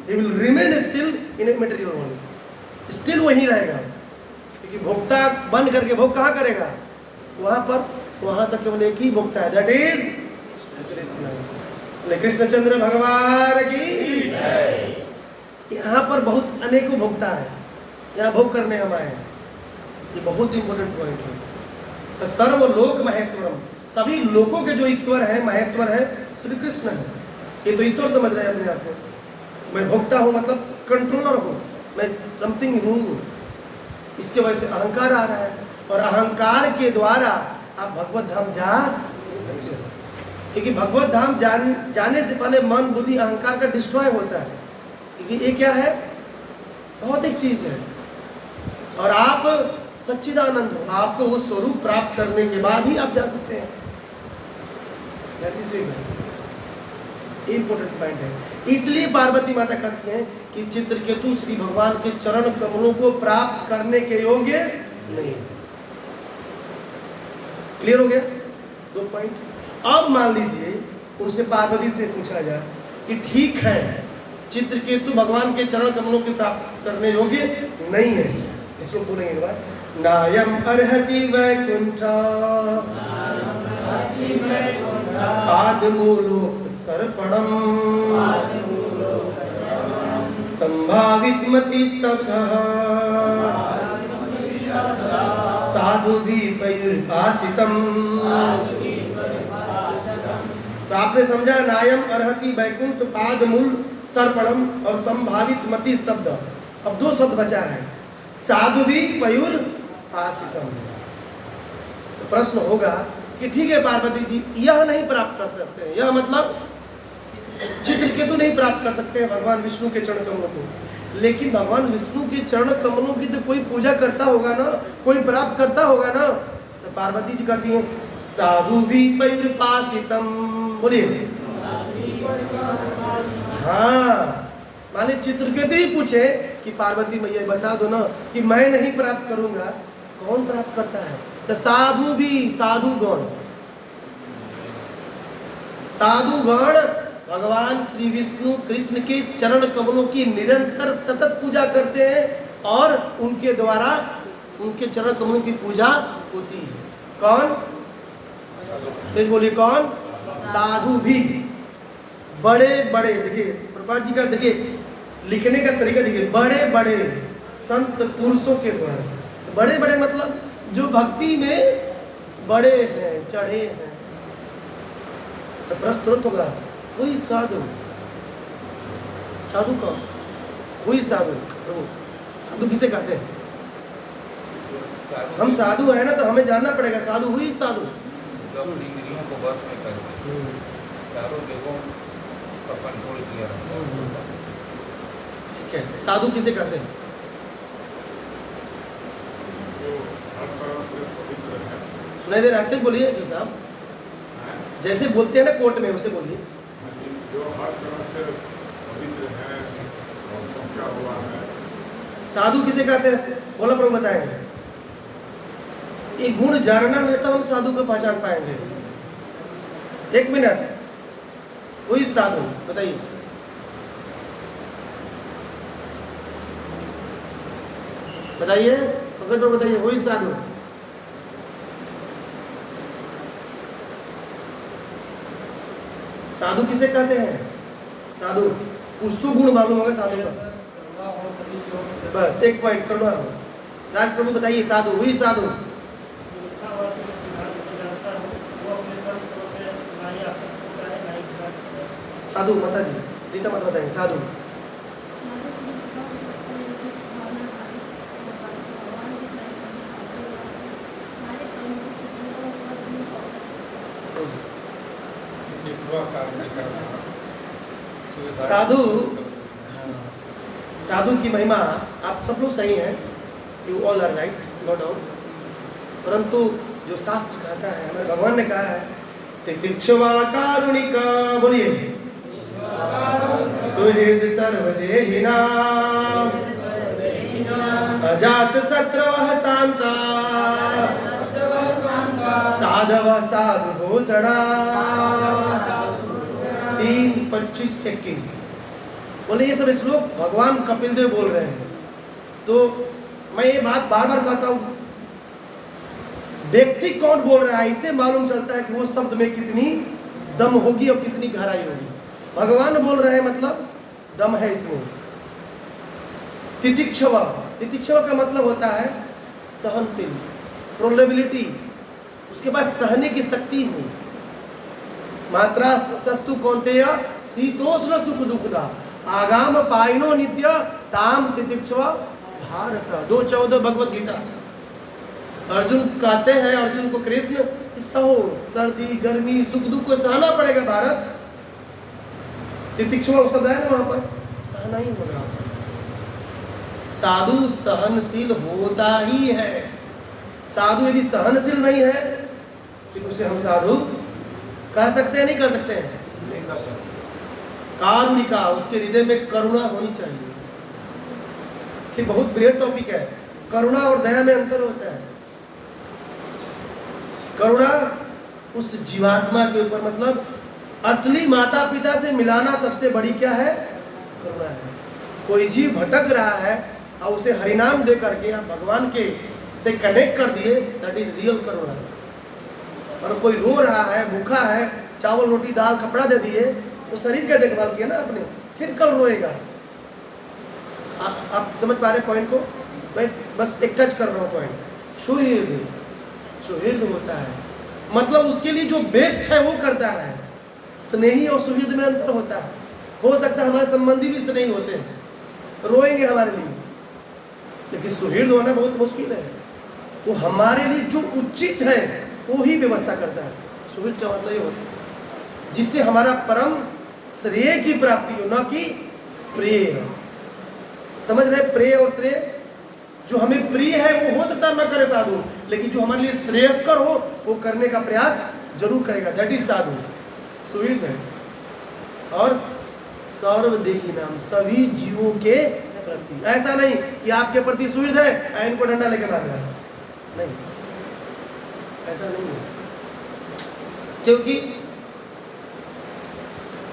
he will remain still in a material world, still वही रहेगा, क्योंकि भोक्ता बन करके भोग कहाँ करेगा? वहां पर, वहां तक केवल एक ही भोक्ता है, दैट इज कृष्ण। कृष्णचंद्र भगवान की। यहाँ पर बहुत अनेकों भोक्ता है, यहाँ भोग करने हम आए हैं। ये बहुत इंपॉर्टेंट पॉइंट है। तो सर्वलोक महेश्वरम, सभी लोकों के जो ईश्वर है, महेश्वर है, श्री कृष्ण है। ये तो ईश्वर समझ रहे हैं अपने आप को। मैं भोक्ता हूँ मतलब कंट्रोलर हूँ, मैं समथिंग हूँ। इसके वजह से अहंकार आ रहा है, और अहंकार के द्वारा आप भगवत धाम जा नहीं सकते, क्योंकि भगवत धाम जाने से पहले मन बुद्धि अहंकार का डिस्ट्रॉय होता है, क्योंकि ये क्या है? भौतिक चीज है। और आप सच्चिदानंद हो, आपको वो स्वरूप प्राप्त करने के बाद ही आप जा सकते हैं। इंपॉर्टेंट पॉइंट है। इसलिए पार्वती माता कहती हैं कि चित्रकेतु श्री भगवान के चरण कमलों को प्राप्त करने के योग्य नहीं। क्लियर हो गया? 2 पॉइंट। अब मान लीजिए उनसे पार्वती से पूछा जाए कि ठीक है चित्रकेतु भगवान के चरण कमलों के प्राप्त करने योग्य नहीं है, इसको पूरे एक बार, नायम अर्हति वैकुंठ पादमूलोक सर्पणम संभावित मति स्तब्धः साधुभिर्पासितम्। तो आपने समझा नायम अर्हति वैकुंठ पादमूल सर्पणम और संभावित मति स्तब्ध। अब 2 शब्द बचा है, साधु भी पयुर आसितम। तो प्रश्न होगा कि ठीक है पार्वती जी, यह नहीं प्राप्त कर सकते हैं, यह मतलब चित्रकेतु नहीं प्राप्त कर सकते हैं भगवान विष्णु के चरण कमलों को, लेकिन भगवान विष्णु के चरण कमलों की तो कोई पूजा करता होगा ना, कोई प्राप्त करता होगा ना। तो पार्वती जी कहती हैं साधु भी पयुर पासितम। बोलिए हाँ, माने चित्रकेतु ही पूछे कि पार्वती मैया बता दो ना कि मैं नहीं प्राप्त करूंगा, कौन प्राप्त करता है? तो साधु भी, साधु गण भगवान श्री विष्णु कृष्ण के चरण कमलों की निरंतर सतत पूजा करते हैं और उनके द्वारा उनके चरण कमलों की पूजा होती है। कौन? तो बोलिए कौन? साधु भी। बड़े बड़े देखिए प्रभुपाद जी का देखिए लिखने का तरीका देखिए, बड़े बड़े संत पुरुषों के द्वारा। तो बड़े बड़े मतलब जो भक्ति में बड़े हैं, चढ़े हैं। तो प्रश्न होगा वही साधु। साधु कौन? वही साधु। प्रभु साधु किसे कहते हैं? हम साधु है ना, तो हमें जानना पड़ेगा साधु हुई साधु जो अपनी इंद्रियों को बस में करके चारों देवों का कंट्रोल किया रहता है। ठीक है, साधु किसे कहते हैं? जो हर तरह से पवित्र है, सुनाई दे रहा है? बोलिए जी साहब, जैसे बोलते हैं ना कोर्ट में उसे बोलिए। जो हर तरह से पवित्र है और पहुंचा हुआ है। साधु किसे कहते हैं? बोला प्रभु बताएंगे। एक गुण जानना है तो हम साधु को पहचान पाएंगे। एक मिनट, वही साधु बताइए। बताइए अगर तो बताइए वही साधु। साधु किसे कहते हैं? साधु कुछ तो गुण मालूम होगा साधु का। बस एक पॉइंट करुणा हो। राज प्रभु बताइए साधु हुई साधु। साधु माता जी रीता मत बताएंगे साधु। साधु साधु की महिमा आप सब लोग सही हैं, you all are right, no doubt. परंतु जो शास्त्र कहता है, हमारे भगवान ने कहा है तितिक्षवा कारुणिका, बोलिए सुहृद सर्वदेहिना अजात शत्रवः शांता साधवः साधु भूषणा। 3:25-21 बोले ये सब श्लोक भगवान कपिल देव बोल रहे हैं। तो मैं ये बात बार बार कहता हूँ, व्यक्ति कौन बोल रहा है इससे मालूम चलता है कि वो शब्द में कितनी दम होगी और कितनी गहराई होगी। भगवान बोल रहे हैं मतलब दम है इसमें। तितिक्षवा, तितिक्षवा का मतलब होता है सहनशील, टोलरेबिलिटी, उसके बाद सहने की शक्ति हो। मात्रा सस्तु कौन्तेय शीतोष्ण सुख दुखदा आगाम पाइनो नित्य ताम तितिक्षवा भारत। 2:14 भगवत गीता। अर्जुन कहते हैं, अर्जुन को कृष्ण सहो, सर्दी गर्मी सुख दुख को सहना पड़ेगा भारत। तितिक्षवा शब्द है ना वहां पर, सहना ही होगा। साधु सहनशील होता ही है। साधु यदि सहनशील नहीं है तो उसे हम साधु कह सकते हैं? नहीं कह सकते हैं? नहीं कर सकते। कारुणिका, उसके हृदय में करुणा होनी चाहिए। ठीक, बहुत बृहद टॉपिक है। करुणा और दया में अंतर होता है। करुणा उस जीवात्मा के ऊपर, मतलब असली माता पिता से मिलाना सबसे बड़ी क्या है? करुणा है। कोई जीव भटक रहा है और उसे हरिनाम दे करके आप भगवान के से कनेक्ट कर दिए, दैट इज रियल करुणा। और कोई रो रहा है, भूखा है, चावल रोटी दाल कपड़ा दे दिए, तो शरीर का देखभाल किया ना आपने, फिर कल रोएगा। आप समझ पा रहे पॉइंट को? मैं बस एक टच कर रहा हूँ पॉइंट। सुहृद, सुहृद होता है मतलब उसके लिए जो बेस्ट है वो करता है। स्नेही और सुहृद में अंतर होता है। हो सकता है हमारे संबंधी भी स्नेही होते हैं, रोएंगे हमारे लिए, लेकिन सुहृद होना बहुत मुश्किल है। वो हमारे लिए जो उचित है वो ही व्यवस्था करता है। सुहृद का मतलब ये होता है जिससे हमारा परम श्रेय की प्राप्ति हो, ना कि प्रिय। समझ रहे? प्रिय और श्रेय, जो हमें प्रिय है वो हो सकता है ना करे साधु, लेकिन जो हमारे लिए श्रेयस्कर हो वो करने का प्रयास जरूर करेगा, दैट इज साधु। सुहृद है। और सर्वदेही नाम, सभी जीवों के प्रति। ऐसा नहीं कि आपके प्रति सुहृद है इनको डंडा लेके मार रहा है, नहीं, ऐसा नहीं है। क्योंकि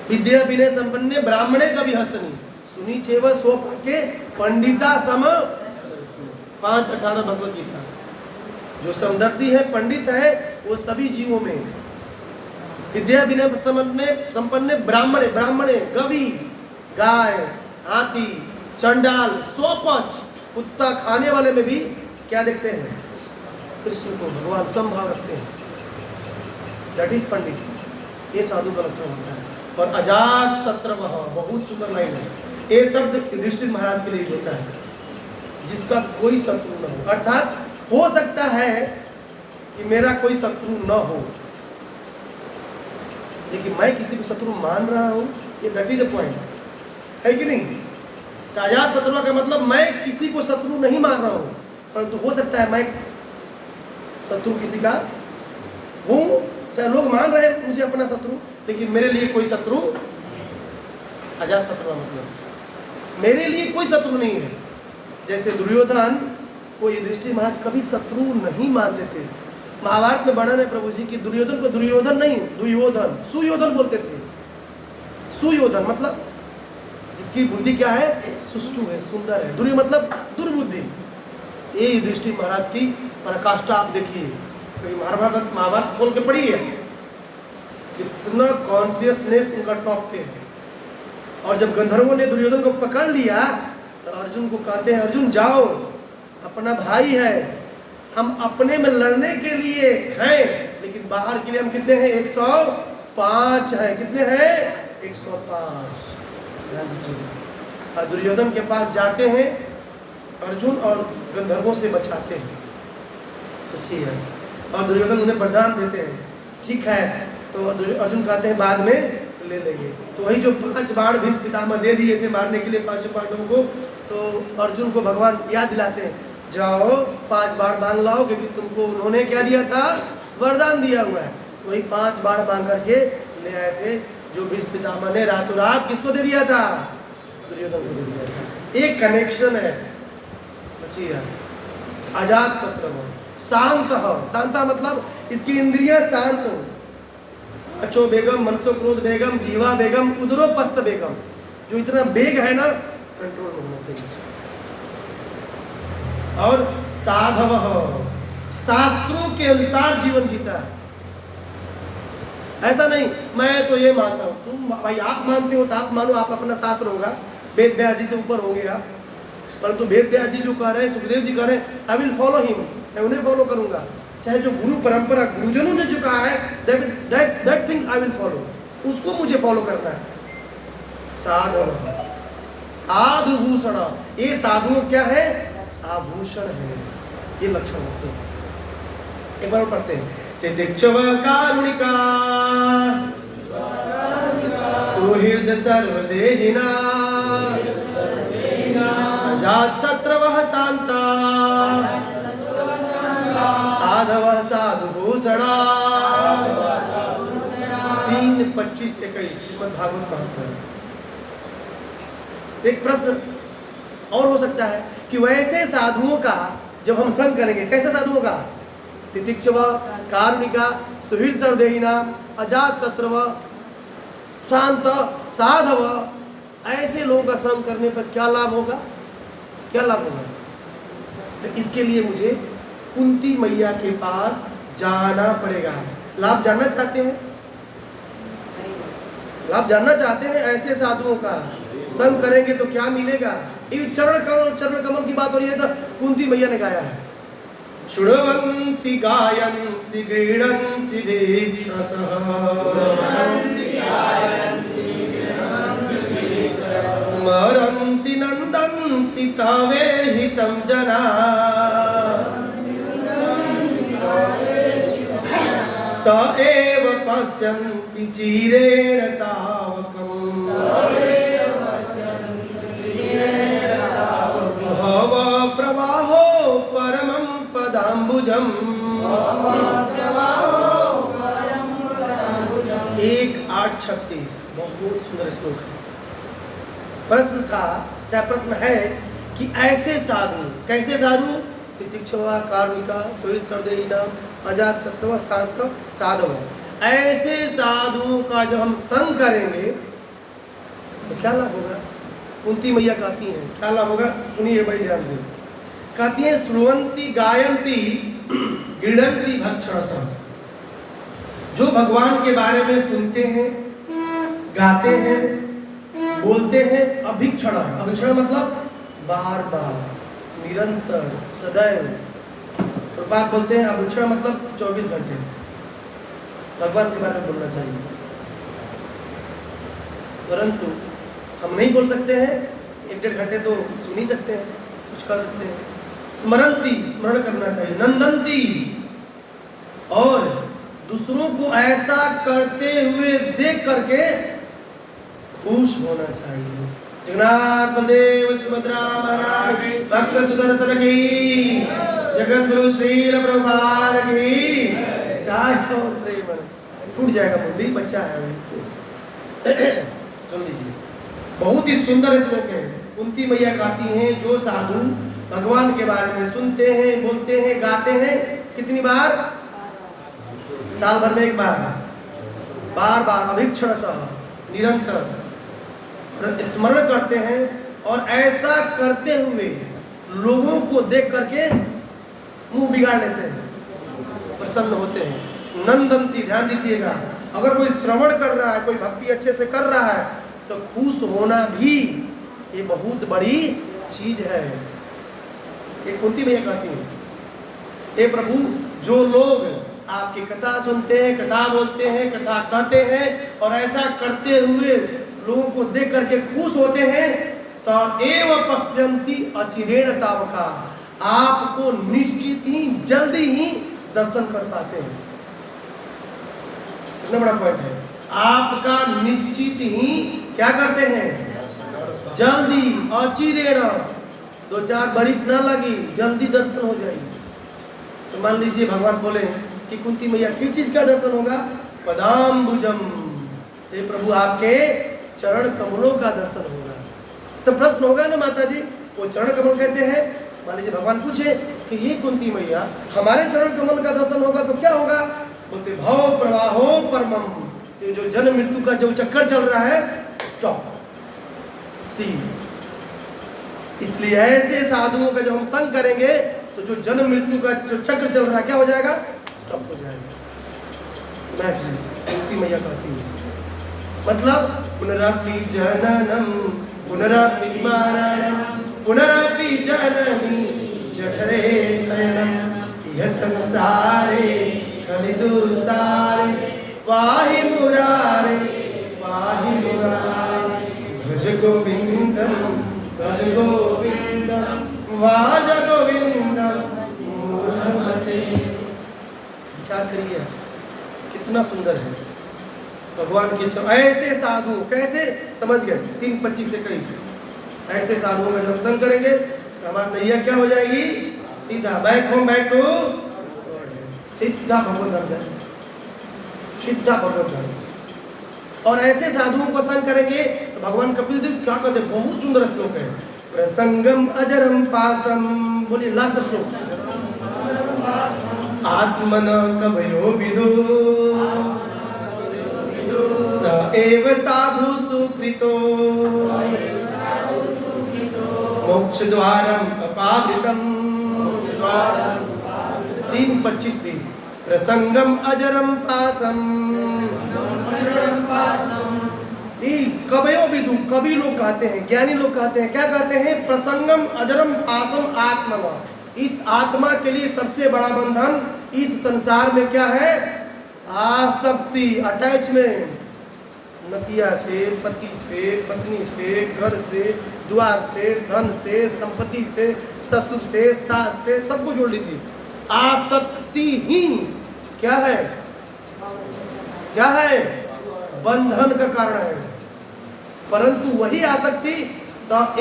विद्या विनय संपन्ने ब्राह्मणे कवि हस्तनी सुनी चेव स्वपाके पंडिता सम 5:18 भगवत गीता। जो समदर्शी है, पंडित है, वो सभी जीवों में विद्या विनय संपन्ने ब्राह्मणे, ब्राह्मणे कवि, गाय, हाथी, चंडाल, स्वपच, कुत्ता खाने वाले में भी क्या देखते हैं? कृष्ण को, भगवान समभाव रखते हैं। दैट इज पंडित। ये साधु का लक्षण होता है। और अजात शत्रवः, बहुत सुंदर लाइन है। ये शब्द युधिष्ठिर महाराज के लिए होता है, जिसका कोई शत्रु न हो। अर्थात हो सकता है कि मेरा कोई शत्रु न हो, लेकिन मैं किसी को शत्रु मान रहा हूं, ये दैट इज अ पॉइंट, है कि नहीं? अजात शत्रु का मतलब मैं किसी को शत्रु नहीं मान रहा हूं, परंतु हो सकता है मैं शत्रु किसी का हूं। चाहे लोग मान रहे हैं मुझे अपना शत्रु, लेकिन मेरे लिए कोई शत्रु, अजात शत्रु मतलब मेरे लिए कोई शत्रु नहीं है। जैसे दुर्योधन को युधिष्ठिर महाराज कभी शत्रु नहीं मानते थे। महाभारत में वर्णन है प्रभु जी की दुर्योधन को दुर्योधन नहीं, दुर्योधन, सुयोधन बोलते थे। सुयोधन मतलब जिसकी बुद्धि क्या है? सुष्टु है, सुंदर है। दुर्य मतलब दुर्बुद्धि। ये युधिष्ठिर महाराज की पराकाष्ठा आप देखिए, महाभारत खोल के पढ़िए, कितना कॉन्शियसनेस उनका टॉप पे है। और जब गंधर्वों ने दुर्योधन को पकड़ लिया तो अर्जुन को कहते हैं, अर्जुन जाओ, अपना भाई है, हम अपने में लड़ने के लिए हैं, लेकिन बाहर के लिए हम कितने हैं? 105 हैं। कितने हैं? 105। दुर्योधन के पास जाते हैं अर्जुन और गंधर्वों से बचाते हैं। सोचिए, और दुर्योधन उन्हें वरदान देते हैं, ठीक है। तो अर्जुन कहते हैं बाद में ले लेंगे। तो वही जो 5 बाण भीष्म पितामह दे दिए थे मारने के लिए 5 पांडवों को, तो अर्जुन को भगवान याद दिलाते हैं, जाओ 5 बाण मांग लाओ, क्योंकि तुमको उन्होंने क्या दिया था? वरदान दिया हुआ है। तो वही 5 बाण मांग करके ले आए थे, जो भीष्म पितामह ने रातों रात किसको दे दिया था? दुर्योधन को दे दिया था। एक कनेक्शन है। अजात शत्रु शांत हो, शांता मतलब इसकी इंद्रियां शांत हो। अचो बेगम, मनसो क्रोध बेगम, जीवा बेगम, उदरो पस्त बेगम। जो इतना बेग है ना, कंट्रोल में होना चाहिए। और साधव, शास्त्रों के अनुसार जीवन जीता है। ऐसा नहीं मैं तो ये मानता हूँ, तुम भाई आप मानते हो तो आप मानो, आप अपना शास्त्र होगा, वेद व्यास जी से ऊपर होंगे आप। परंतु वेद व्यास जी जो कह रहे हैं, सुखदेव जी कह रहे हैं, आई विल फॉलो हिम, मैं उन्हें फॉलो करूंगा। चाहे जो गुरु परंपरा गुरुजनों ने जो कहा है, that thing I will follow, उसको मुझे फॉलो करना है। साधव, साधुभूषण, ये साधु क्या है? आभूषण है, ये लक्षण होते हैं। एक बार पढ़ते हैं, तितिक्षव कारुणिका सुहृद सर्वदेहिना अजात शत्रवः शांता साधवः साधुभूषणा। 3:25-21 श्रीमद् भागवत महापुराण। एक प्रश्न और हो सकता है कि वैसे साधुओं का जब हम संग करेंगे, कैसे साधुओं का? तितिक्षव कारुणिका सुहृद सर्वदेहिना अजात शत्रवः शांत साधव, ऐसे लोगों का संग करने पर क्या लाभ होगा? क्या लाभ होगा? तो इसके लिए मुझे कुंती मैया के पास जाना पड़ेगा। लाभ जानना चाहते हैं? लाभ जानना चाहते हैं? ऐसे साधुओं का संग करेंगे तो क्या मिलेगा? ये चरण कमल की बात हो रही है, तो कुंती मैया ने गाया है, शृण्वन्ति गायन्ति गृह्णन्ति दीक्षसः स्मरन्ति नन्दन्ति तवे हितं जना त एव पश्यन्ति चिरेण तावकम् भव प्रवाहो परमं पदाम्बुजम्। 1:8-36 बहुत सुंदर श्लोक है। प्रश्न था, क्या प्रश्न है कि ऐसे साधु, कैसे साधु? तितिक्षवा कारुणिका सुहृद सर्वदेहिना अजात शत्रवः शांत साधव, ऐसे साधुओं का जब हम संग करेंगे तो क्या लाभ होगा? कुंती मैया कहती हैं क्या लाभ होगा, सुनिए बड़ी ध्यान से। कहती है श्रुवंती गायंती गृणंती भक्षणसम, जो भगवान के बारे में सुनते हैं, गाते हैं, बोलते हैं, अभिक्षण, अभिक्षण मतलब बार बार, निरंतर, सदैव। प्रभात बोलते हैं अभिक्षण मतलब 24 घंटे भगवान के बारे में बोलना चाहिए। परंतु हम नहीं बोल सकते हैं, 1-1.5 घंटे तो सुन ही सकते हैं, कुछ कर सकते हैं। स्मरंती, स्मरण करना चाहिए। नंदंती, और दूसरों को ऐसा करते हुए देख करके खुश होना चाहिए। जगन्नाथ बलदेव सुभद्रा महाराज भक्त सुदर्शन की, जगत गुरु श्रील प्रभुपाद की। टूट जाएगा मुंडी, बच्चा है। सुन लीजिए, बहुत ही सुंदर श्लोक है। कुंती मैया गाती हैं जो साधु भगवान के बारे में सुनते हैं, बोलते हैं, गाते हैं, कितनी बार? साल भर में एक बार, बार बार, अभिक्षण सह, निरंतर स्मरण करते हैं, और ऐसा करते हुए लोगों को देख करके मुंह बिगाड़ लेते हैं, प्रसन्न होते हैं। नंदंती, ध्यान दीजिएगा, अगर कोई श्रवण कर रहा है, कोई भक्ति अच्छे से कर रहा है, तो खुश होना भी ये बहुत बड़ी चीज है। ये कुंती मैया कहती है, हे प्रभु, जो लोग आपकी कथा सुनते हैं, कथा बोलते हैं, कथा कहते हैं, और ऐसा करते हुए लोगों को देख करके खुश होते हैं, तो एव पश्यन्ति अचिरेण तावका, आपको निश्चित ही जल्दी ही दर्शन कर पाते हैं। कितना बड़ा पॉइंट है, आपका निश्चित ही क्या करते हैं? जल्दी, अचिरेण, 2-4 बरिस ना लगी, जल्दी दर्शन हो जाएगी। तो मान लीजिए भगवान बोले कि कुंती मैया किस चीज का दर्शन होगा? पदाम्बुजम, हे प्रभु आपके चरण कमलों का दर्शन होगा। तो प्रश्न होगा ना माता जी, वो चरण कमल कैसे है? मान लीजिए भगवान पूछे कि हे कुंती मैया, हमारे चरण कमल का दर्शन होगा तो क्या होगा? बोलते भव प्रवाहो परमम, ये जो जन्म मृत्यु का जो चक्कर चल रहा है, स्टॉप। सी, इसलिए ऐसे साधुओं का जब हम संग करेंगे तो जो जन्म मृत्यु का जो चक्र चल रहा है क्या हो जाएगा? स्टॉप हो जाएगा। कुंती मैया कहती है, मतलब पुनरपि जननम पुनरपि मरणम पुनरपि जननी जठरे शयनम, यह संसारे कलिदुस्तारे, पाहि मुरारे पाहि मुरारे, भज गोविंदम भज गोविंदम वाज गोविंदम मूढ़मते। विचार करिए कितना सुंदर है भगवान के चरण। ऐसे साधु, कैसे समझ गए? 3:25 से 21 ऐसे साधुओं का जब संग करेंगे तो हमारी नैया क्या हो जाएगी? सीधा बैक होम, बैक टू, सीधा भगवत धाम जाएंगे, सीधा भगवत धाम। और ऐसे साधुओं को संग करेंगे तो भगवान कपिल देव क्या कहते हैं? बहुत सुंदर श्लोक है, प्रसंगम अजरम पासम। बोलिए लास्ट श्लोक, आत्मन कवयो विदु स एव साधु सुकृतो, मोक्ष द्वारम अपावृतम। 3:25-20 प्रसंगम अजरम पासम। कवयो विदु, कवि लोग कहते हैं, ज्ञानी लोग कहते हैं, क्या कहते हैं? प्रसंगम अजरम पासम आत्मा। इस आत्मा के लिए सबसे बड़ा बंधन इस संसार में क्या है? आसक्ति, अटैचमेंट। नतिया से, पति से, पत्नी से, घर से, द्वार से, धन से, संपत्ति से, ससुर से, सास से, सबको जोड़ लीजिए। आसक्ति ही क्या है? क्या है? बंधन का कारण है। परंतु वही आसक्ति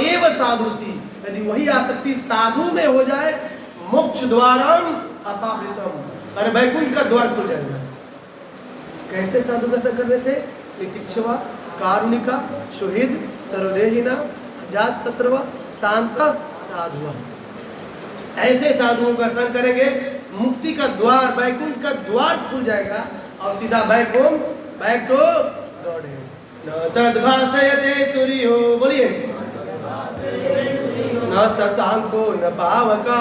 एव साधुसी, यदि वही आसक्ति साधु में हो जाए, मोक्ष द्वारम अपावृतम, अरे वैकुंठ का द्वार खुल जाएगा। कैसे साधु का संग करने से? तितिक्षवा, कारुणिका, सुहृद, सर्वदेहिना, अजात शत्रुवा, शांत साधुआ। ऐसे साधुओं का संग करेंगे, मुक्ति का द्वार, वैकुंठ का द्वार खुल जाएगा, और सीधा back home, back to God है। न तद्भासयते सूर्यो, बोलिए, न शशांको न पावका,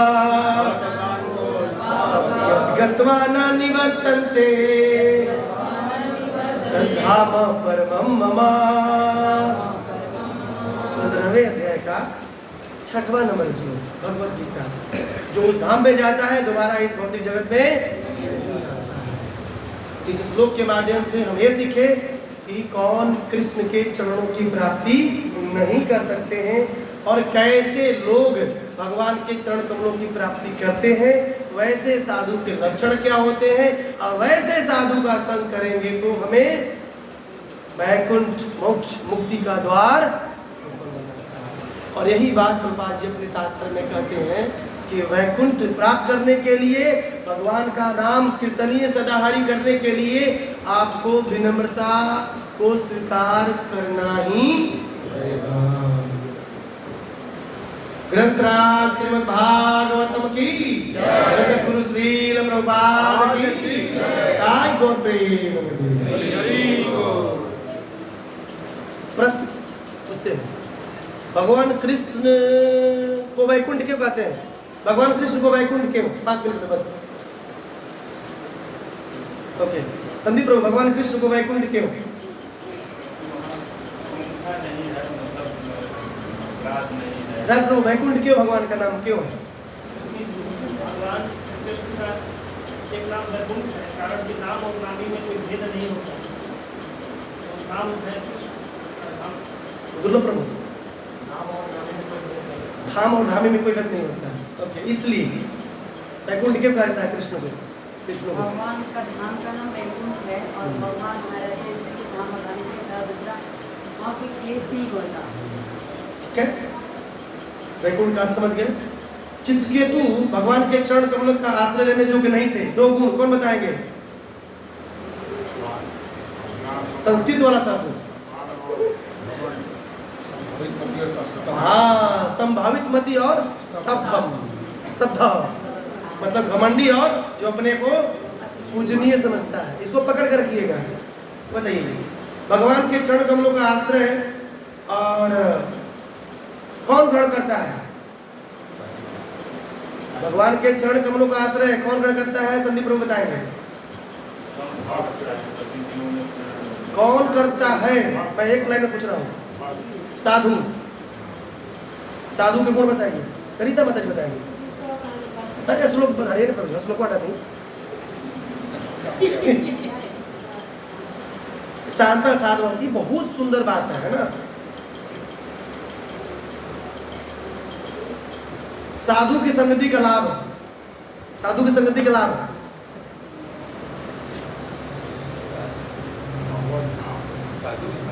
गत्वा न निवर्तन्ते तद्धाम परमं मम। 15वें अध्याय का 6वां नंबर श्लोक भगवत गीता। जो उस धाम में जाता है दोबारा इस भौतिक जगत में। इस श्लोक के माध्यम से हम ये सीखे कि कौन कृष्ण के चरणों की प्राप्ति नहीं कर सकते हैं और कैसे लोग भगवान के चरण कमलों की प्राप्ति करते हैं, वैसे साधु के लक्षण क्या होते हैं, और वैसे साधु का संग करेंगे तो हमें वैकुंठ मोक्ष मुक्ति का द्वार। और यही बात प्रभुपाद जी अपने तात्पर्य में कहते हैं कि वैकुंठ प्राप्त करने के लिए, भगवान का नाम कीर्तनीय सदाहरि करने के लिए आपको विनम्रता को स्वीकार करना ही पड़ेगा। ग्रंथराज श्रीमद् भागवतम की जगत गुरु श्रील प्रभुपाद की काय गौर प्रेम। प्रश्न पूछते हैं, भगवान कृष्ण को वैकुंठ क्यों कहते हैं? भगवान कृष्ण को वैकुंठ क्यों? 5 मिनट में बस। ओके संदीप प्रभु, भगवान कृष्ण को वैकुंठ क्यों? राज प्रभु, वैकुंठ क्यों भगवान का नाम क्यों है? भगवान श्री कृष्ण का एक नाम वैकुंठ है, कारण कि नाम और नामी में कोई भेद नहीं होता। तो नाम है कृष्ण। दुर्लभ प्रभु, नाम और नामी में कोई भेद नहीं। धाम और धामी में कोई भेद नहीं होता। ओके, इसलिए वैकुंठ क्यों कहता है कृष्ण को? कृष्ण को भगवान का धाम का नाम वैकुंठ है और भगवान हमारे धाम और धाम के दूसरा वहाँ कोई केस नहीं होता। ठीक है, वैकुंठ का अर्थ समझ गए। चित्रकेतु भगवान के चरण कमल का आश्रय लेने योग्य नहीं थे। 2 गुण कौन बताएंगे? संस्कृत वाला साधु। हाँ, संभावित मति और स्तब्ध मतलब घमंडी और जो अपने को पूजनीय समझता है। इसको पकड़ कर रखिएगा। बताइए, भगवान के चरण कमलों का आश्रय और कौन ग्रहण करता है? भगवान के चरण कमलों का आश्रय कौन ग्रहण करता है? संदीप प्रभु बताएंगे कौन करता है। मैं एक लाइन में पूछ रहा हूँ। साधु, साधु के गुण बताइए। करिता माता जी बताएंगे। अरे श्लोक बताइए ना, श्लोक हटा दी। शांता साधु, ये बहुत सुंदर बात है ना। साधु की संगति का लाभ, साधु की संगति का लाभ,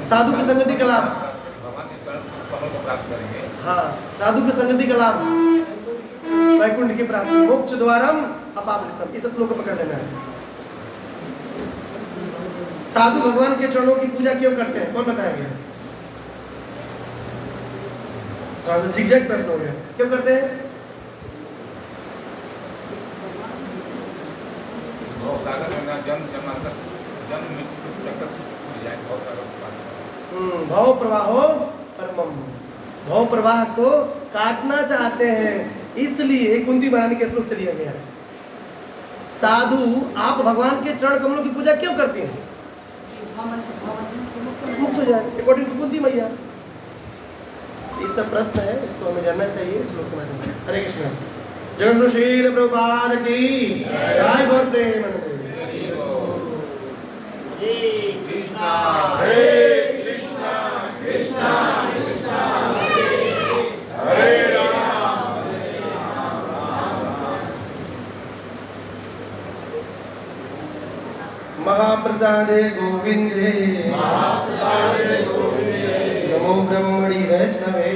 साधु की संगति का लाभ, भगवान के चरण कमल को प्राप्त करेंगे। हाँ, साधु की संगति का लाभ वैकुंठ की प्राप्ति, मोक्ष द्वारम अपावृतम। इस श्लोक को पकड़ लेना है। साधु भगवान के चरणों की पूजा क्यों करते हैं? कौन बताएंगे? झिकझैक प्रश्न हो गया। क्यों करते हैं? जन्म मृत्यु चक्र भव प्रवाहो परमम, भव प्रवाह को काटना चाहते हैं, इसलिए कुंती महारानी के श्लोक से लिया गया है। साधु आप भगवान के चरण कमलों की पूजा क्यों करते हैं? मुक्त हो जाए, अकॉर्डिंग टू कुंती मैया। ये सब प्रश्न है, इसको हमें जानना चाहिए श्लोक के बारे में। हरे कृष्ण। जगत शील प्रभुपाद की जय। गौर प्रेमानंद। हरे कृष्णा कृष्णा कृष्णा हरे राम। महाप्रसादे गोविंदे नमो ब्रह्मणि वैष्णवे।